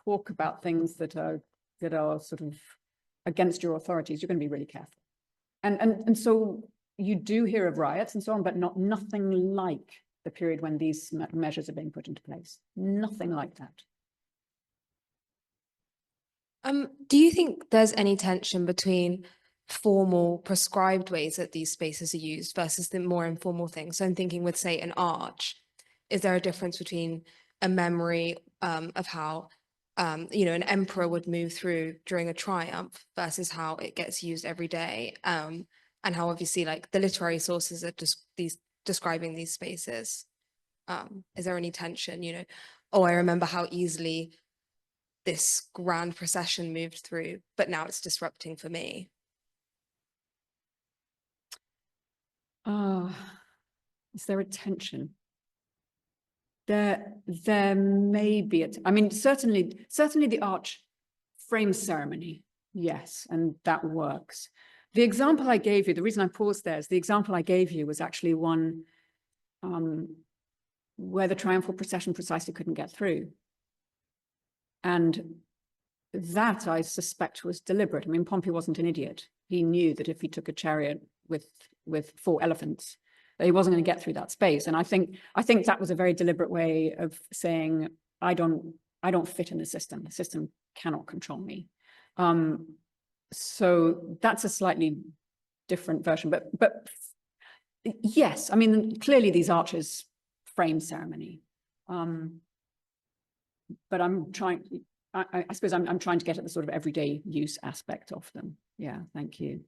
talk about things that are sort of against your authorities, you're going to be really careful. And so you do hear of riots and so on, but nothing like the period when these measures are being put into place. Nothing like that. Do you think there's any tension between formal prescribed ways that these spaces are used versus the more informal things? So I'm thinking with, say, an arch, is there a difference between a memory of how, an emperor would move through during a triumph versus how it gets used every day? And how obviously like the literary sources are just describing these spaces. Is there any tension, oh, I remember how easily this grand procession moved through, but now it's disrupting for me. Is there a tension? There may be. I mean, certainly the arch frames ceremony, yes, and that works. The example I gave you, the reason I paused there is the example I gave you was actually one where the triumphal procession precisely couldn't get through. And that, I suspect, was deliberate. I mean, Pompey wasn't an idiot. He knew that if he took a chariot with 4 elephants, that he wasn't going to get through that space. And I think that was a very deliberate way of saying, I don't fit in the system. The system cannot control me. So that's a slightly different version. But yes, I mean, clearly these arches frame ceremony. But I'm trying, I suppose I'm trying to get at the sort of everyday use aspect of them. Yeah, thank you.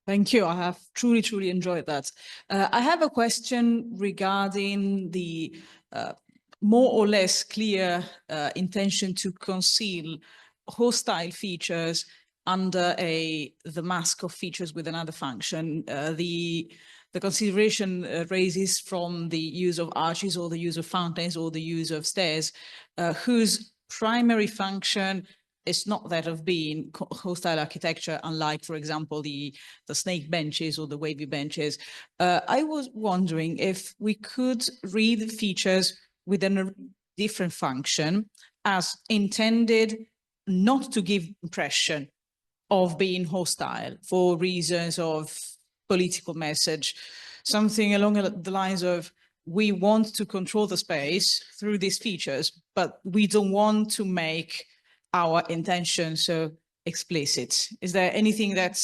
Thank you. I have truly enjoyed that. I have a question regarding the more or less clear intention to conceal hostile features under the mask of features with another function. The consideration raises from the use of arches or the use of fountains or the use of stairs, whose primary function is not that of being hostile architecture, unlike, for example, the snake benches or the wavy benches. I was wondering if we could read features within a different function as intended not to give impression of being hostile for reasons of political message, something along the lines of, we want to control the space through these features, but we don't want to make our intention so explicit. Is there anything that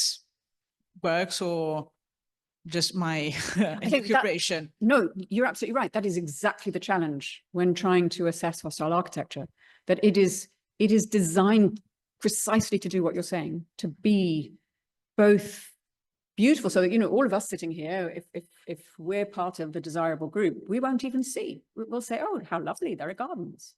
works or just my interpretation? No, you're absolutely right. That is exactly the challenge when trying to assess hostile architecture, that it is designed precisely to do what you're saying, to be both beautiful, so that, all of us sitting here, if we're part of the desirable group, we won't even see. We'll say, oh, how lovely, there are gardens.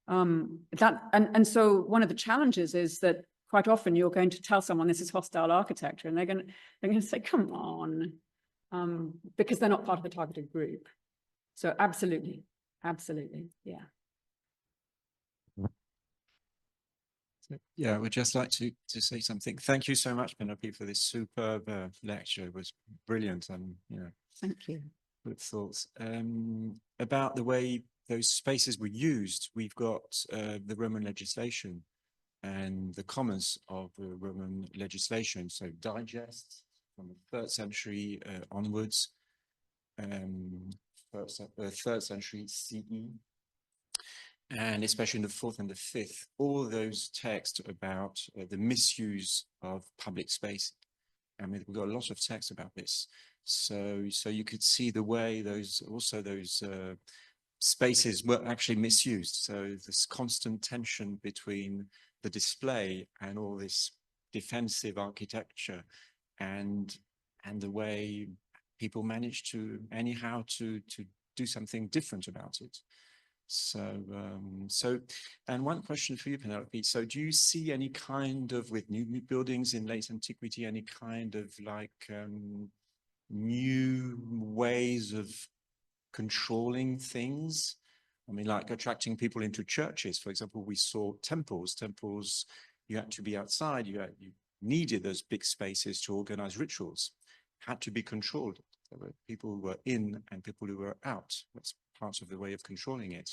So one of the challenges is that quite often you're going to tell someone this is hostile architecture, and they're going to say, come on, because they're not part of the targeted group. So absolutely, yeah. Yeah, I would just like to say something. Thank you so much, Penelope, for this superb lecture. It was brilliant, and Thank you. good thoughts. About the way those spaces were used, we've got the Roman legislation and the commas of the Roman legislation. So digests from the 3rd century onwards, 3rd century CE, and especially in the 4th and the 5th, all those texts about the misuse of public space. I mean, we've got a lot of text about this. So you could see the way those spaces were actually misused. So this constant tension between the display and all this defensive architecture, and the way people managed to anyhow to do something different about it. So, and one question for you, Penelope. So do you see any kind of, with new buildings in late antiquity, any kind of like new ways of controlling things? I mean, like attracting people into churches. For example, we saw temples. Temples, you had to be outside. You needed those big spaces to organize rituals. Had to be controlled. There were people who were in and people who were out. That's part of the way of controlling it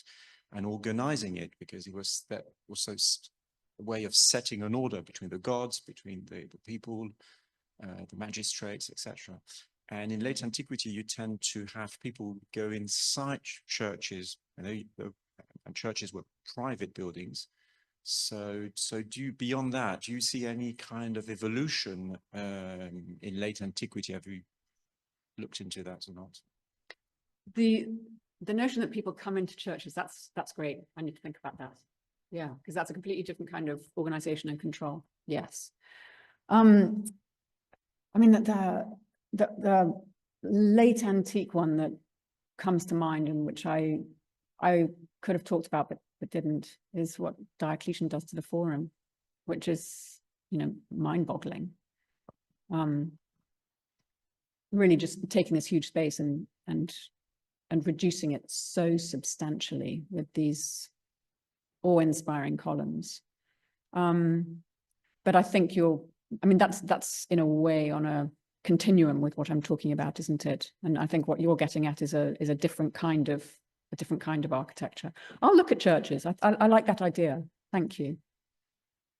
and organizing it, because it was that also a way of setting an order between the gods, between the people, the magistrates, etc. And in late antiquity, you tend to have people go inside churches, and churches were private buildings. So do you, beyond that, do you see any kind of evolution in late antiquity? Have you looked into that or not? The notion that people come into churches, that's great. I need to think about that. Yeah, because that's a completely different kind of organization and control. Yes. I mean, the late antique one that comes to mind, and which I could have talked about but didn't, is what Diocletian does to the Forum, which is, mind-boggling. Really just taking this huge space and reducing it so substantially with these awe-inspiring columns. But I think that's in a way on a continuum with what I'm talking about, isn't it? And I think what you're getting at is a different kind of architecture. I'll look at churches. I like that idea. Thank you.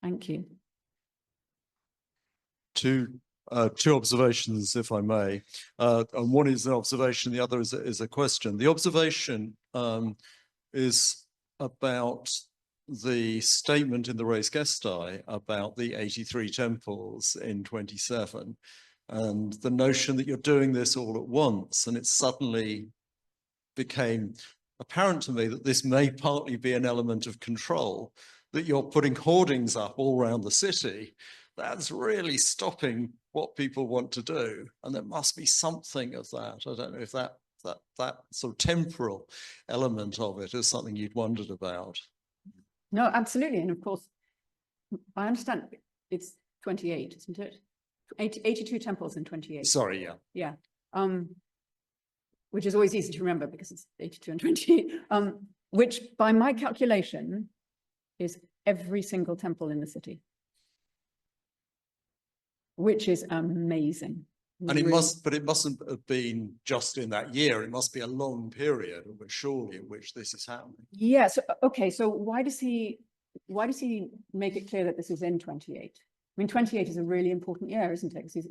Thank you. Two observations, if I may. And one is an observation, the other is a question. The observation is about the statement in the Res Gestae about the 83 temples in 27, and the notion that you're doing this all at once, and it suddenly became apparent to me that this may partly be an element of control, that you're putting hoardings up all around the city. That's really stopping what people want to do, and there must be something of that. I don't know if that sort of temporal element of it is something you'd wondered about. No, absolutely. And of course, I understand it's 28, isn't it? 82 temples in 28. Sorry, yeah. Yeah. Which is always easy to remember because it's 82 and 28. Which by my calculation is every single temple in the city. Which is amazing. And it mustn't have been just in that year. It must be a long period, surely, in which this is happening. Yeah. So okay. So why does he make it clear that this is in 28? I mean, 28 is a really important year, isn't it? Because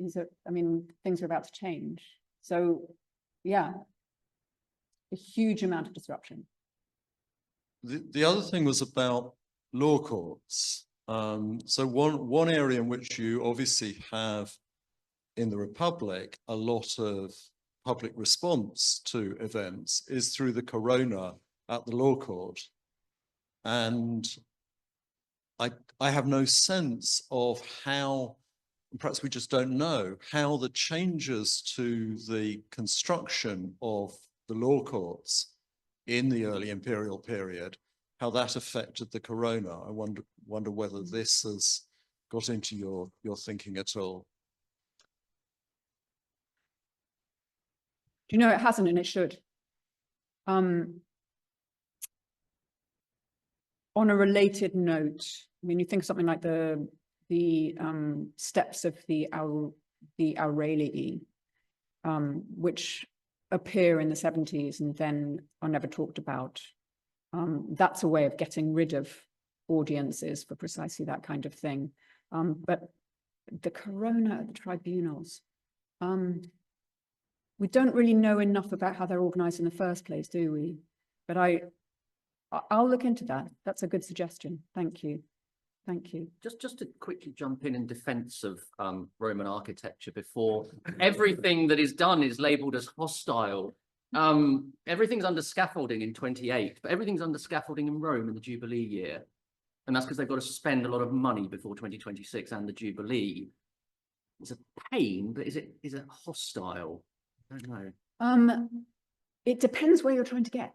things are about to change. So yeah, a huge amount of disruption. The other thing was about law courts. So one area in which you obviously have in the Republic a lot of public response to events is through the corona at the law court. And I have no sense of how, perhaps we just don't know, how the changes to the construction of the law courts in the early imperial period how that affected the corona. I wonder whether this has got into your thinking at all. Do you know, it hasn't, and it should. On a related note, I mean, you think something like the steps of the Aurelii, which appear in the 70s and then are never talked about. That's a way of getting rid of audiences for precisely that kind of thing. But the corona at the tribunals, we don't really know enough about how they're organized in the first place, do we? But I'll look into that. That's a good suggestion. Thank you. Thank you. Just to quickly jump in defense of Roman architecture before everything that is done is labeled as hostile. Everything's under scaffolding in 28, but everything's under scaffolding in Rome in the Jubilee year. And that's because they've got to spend a lot of money before 2026 and the Jubilee. It's a pain, but is it hostile? I don't know. It depends where you're trying to get.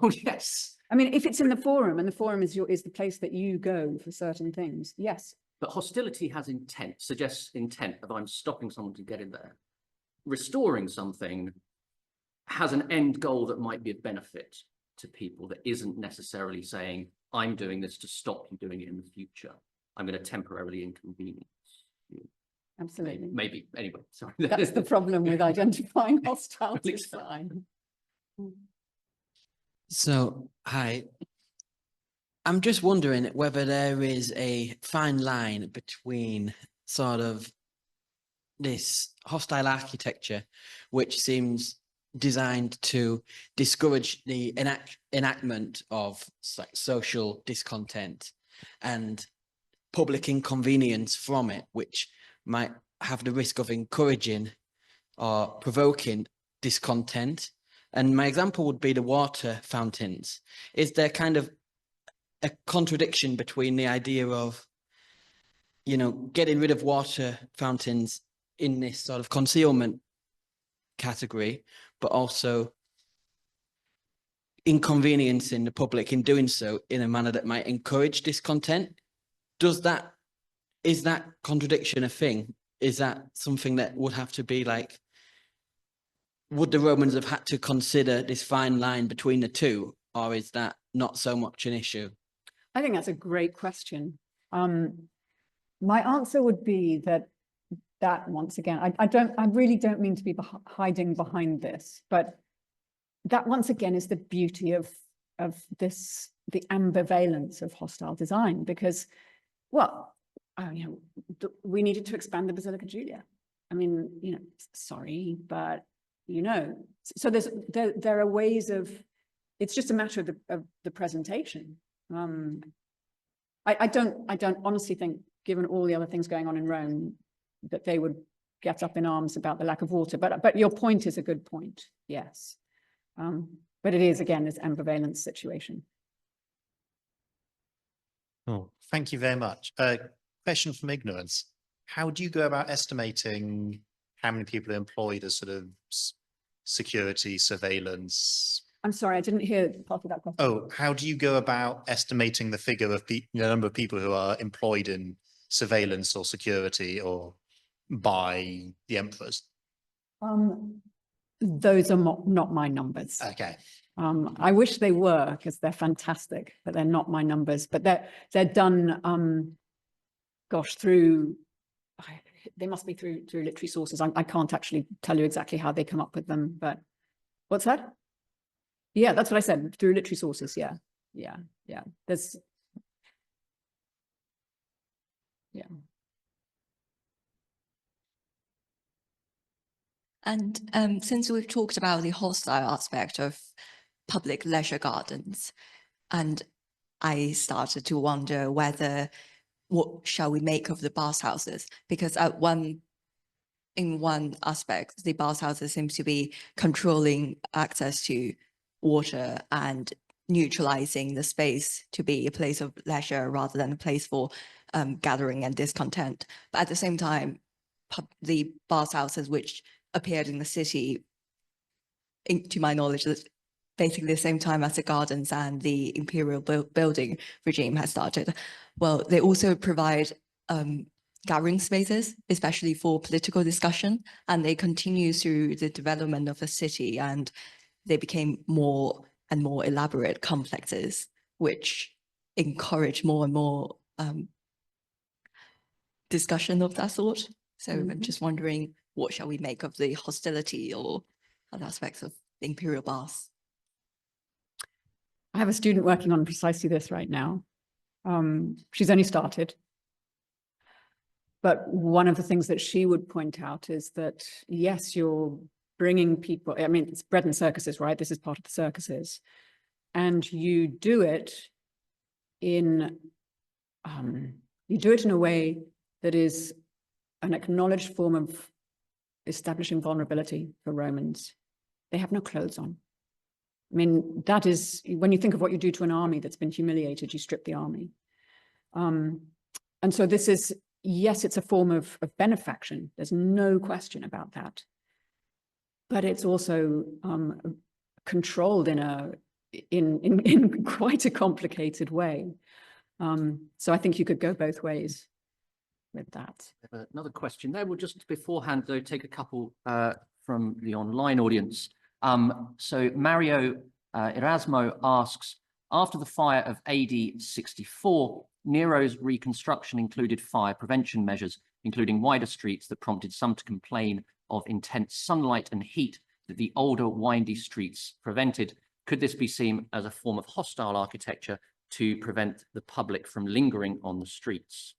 Oh, yes. I mean, if it's in the forum and the forum is the place that you go for certain things, yes. But hostility has intent, suggests intent of I'm stopping someone to get in there. Restoring something has an end goal that might be of benefit to people that isn't necessarily saying, I'm doing this to stop you doing it in the future. I'm going to temporarily inconvenience you. Absolutely. Maybe. Anyway, sorry. That's the problem with identifying hostile design. So, hi. I'm just wondering whether there is a fine line between sort of this hostile architecture, which seems designed to discourage the enactment of social discontent and public inconvenience from it, which might have the risk of encouraging or provoking discontent. And my example would be the water fountains. Is there kind of a contradiction between the idea of, you know, getting rid of water fountains in this sort of concealment category, but also inconveniencing the public in doing so in a manner that might encourage discontent? Is that contradiction a thing? Is that something that would have to be like, would the Romans have had to consider this fine line between the two, or is that not so much an issue? I think that's a great question. My answer would be that once again, I really don't mean to be hiding behind this, but that once again is the beauty of this, the ambivalence of hostile design, because, well, you know, we needed to expand the Basilica Julia. I mean, you know, sorry, but you know, so there are ways of, it's just a matter of the presentation. I don't honestly think, given all the other things going on in Rome, that they would get up in arms about the lack of water. But your point is a good point, yes. But it is, again, this ambivalence situation. Oh, thank you very much. Question from ignorance. How do you go about estimating how many people are employed as sort of security, surveillance? I'm sorry, I didn't hear part of that question. Oh, how do you go about estimating the figure of the number of people who are employed in surveillance or security or by the emperors? Those are not my numbers. Okay. I wish they were, because they're fantastic, but they're not my numbers. But they're done, gosh, through, they must be through literary sources. I can't actually tell you exactly how they come up with them, but what's that? Yeah, that's what I said, through literary sources. Yeah. There's, yeah. And since we've talked about the hostile aspect of public leisure gardens, and I started to wonder what shall we make of the bathhouses? Because in one aspect, the bathhouses seems to be controlling access to water and neutralizing the space to be a place of leisure rather than a place for gathering and discontent. But at the same time, the bathhouses which appeared in the city, to my knowledge, basically the same time as the gardens and the imperial building regime has started. Well, they also provide gathering spaces, especially for political discussion, and they continue through the development of the city, and they became more and more elaborate complexes, which encourage more and more discussion of that sort. So I'm just wondering, what shall we make of the hostility or other aspects of the imperial baths? I have a student working on precisely this right now. She's only started. But one of the things that she would point out is that, yes, you're bringing people, I mean, it's bread and circuses, right? This is part of the circuses. And you do it in a way that is an acknowledged form of establishing vulnerability for Romans. They have no clothes on. I mean, that is, when you think of what you do to an army that's been humiliated, you strip the army. And so this is, yes, it's a form of benefaction. There's no question about that. But it's also controlled in quite a complicated way. So I think you could go both ways with that. Another question there. We'll just beforehand, though, take a couple from the online audience. So Mario Erasmo asks, after the fire of AD 64, Nero's reconstruction included fire prevention measures, including wider streets that prompted some to complain of intense sunlight and heat that the older windy streets prevented. Could this be seen as a form of hostile architecture to prevent the public from lingering on the streets?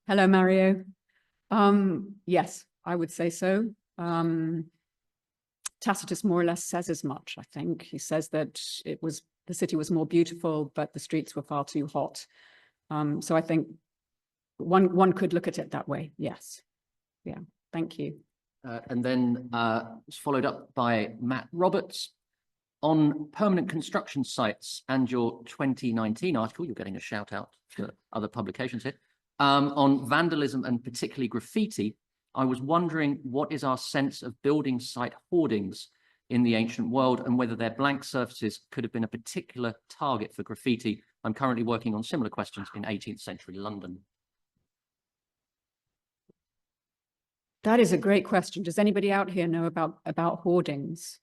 Hello, Mario. Yes, I would say so. Tacitus more or less says as much, I think. He says that the city was more beautiful, but the streets were far too hot. So I think one could look at it that way. Yes. Yeah. Thank you. And then it's followed up by Matt Roberts. On permanent construction sites and your 2019 article, you're getting a shout out to other publications here, on vandalism and particularly graffiti, I was wondering what is our sense of building site hoardings in the ancient world and whether their blank surfaces could have been a particular target for graffiti. I'm currently working on similar questions in 18th century London. That is a great question. Does anybody out here know about hoardings?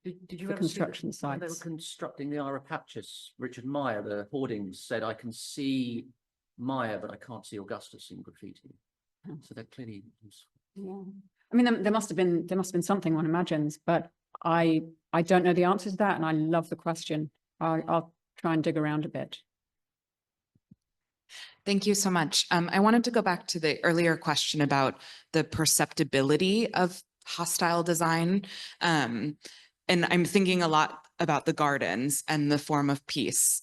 Did you for ever construction see when they were sites? constructing the Ira Pacis, Richard Meyer, the hoardings said, I can see Meyer, but I can't see Augustus in graffiti. So they're clearly useful. Yeah. I mean, there must have been something, one imagines, but I don't know the answer to that, and I love the question. I'll try and dig around a bit. Thank you so much. I wanted to go back to the earlier question about the perceptibility of hostile design. And I'm thinking a lot about the gardens and the form of peace.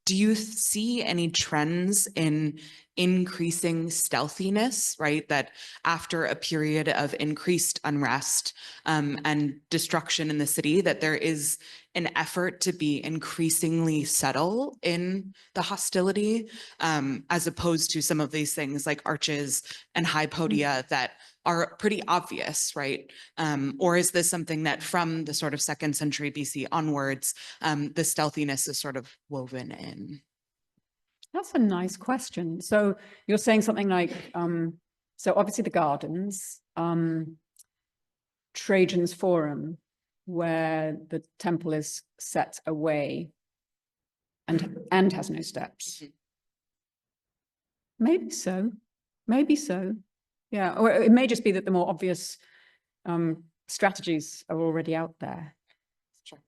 Do you see any trends in increasing stealthiness, right? That after a period of increased unrest and destruction in the city, that there is an effort to be increasingly subtle in the hostility, as opposed to some of these things like arches and high podia that are pretty obvious, right? Or is this something that from the sort of 2nd century BC onwards, the stealthiness is sort of woven in? That's a nice question. So you're saying something like, so obviously the gardens, Trajan's Forum, where the temple is set away and has no steps. Maybe so. Maybe so. Yeah, or it may just be that the more obvious strategies are already out there. Sure.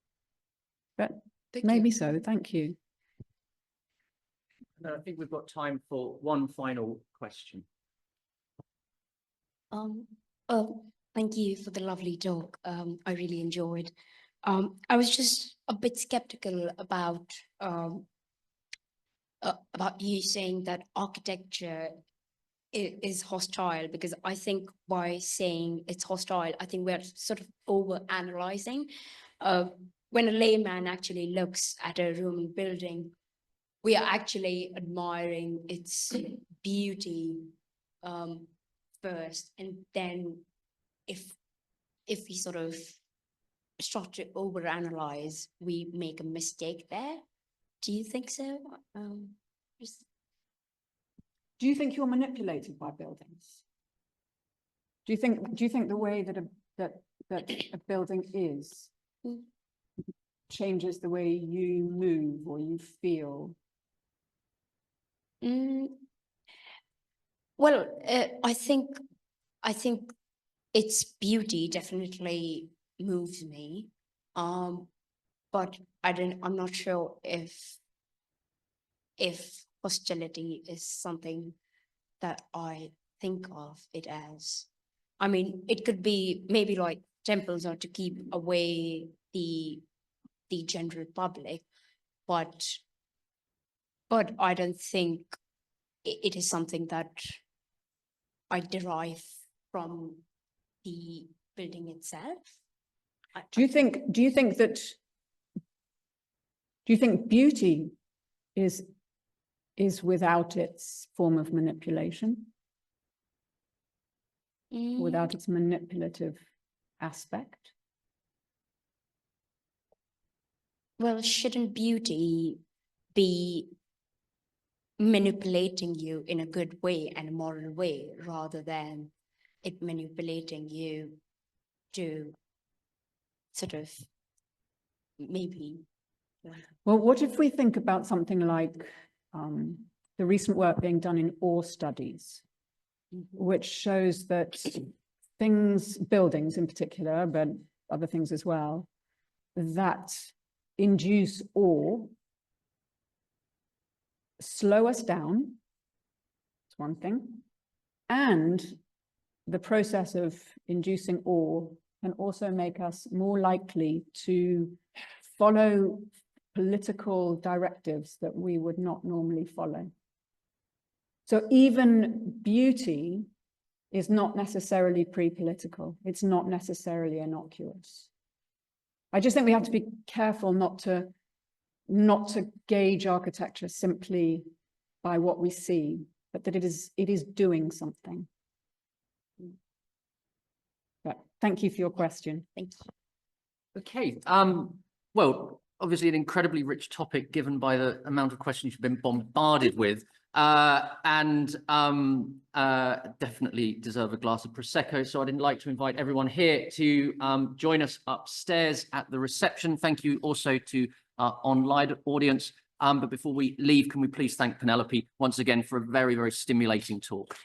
But Thank maybe you. so. Thank you. I think we've got time for one final question. Thank you for the lovely talk. I really enjoyed. I was just a bit skeptical about you saying that architecture is hostile, because I think by saying it's hostile, I think we're sort of over analyzing. When a layman actually looks at a Roman building, we are actually admiring its beauty first, and then if we sort of start to overanalyze, we make a mistake there. Do you think so? Do you think you're manipulated by buildings? Do you think the way that a building is changes the way you move or you feel? Well, I think its beauty definitely moves me. But I'm not sure if hostility is something that I think of it as. I mean, it could be maybe like temples are to keep away the general public, but I don't think it is something that I derive from the building itself. Do you think beauty is without its form of manipulation? Without its manipulative aspect? Well, shouldn't beauty be manipulating you in a good way and a moral way rather than it manipulating you to sort of maybe. Well, what if we think about something like the recent work being done in ore studies, which shows that buildings in particular, but other things as well, that induce ore slow us down, it's one thing, and the process of inducing ore can also make us more likely to follow political directives that we would not normally follow. So even beauty is not necessarily pre-political. It's not necessarily innocuous. I just think we have to be careful not to gauge architecture simply by what we see, but that it is doing something. But thank you for your question. Thank you. Okay. Well, obviously an incredibly rich topic given by the amount of questions you've been bombarded with, and definitely deserve a glass of Prosecco. So I'd like to invite everyone here to join us upstairs at the reception. Thank you also to our online audience. But before we leave, can we please thank Penelope once again for a very, very stimulating talk.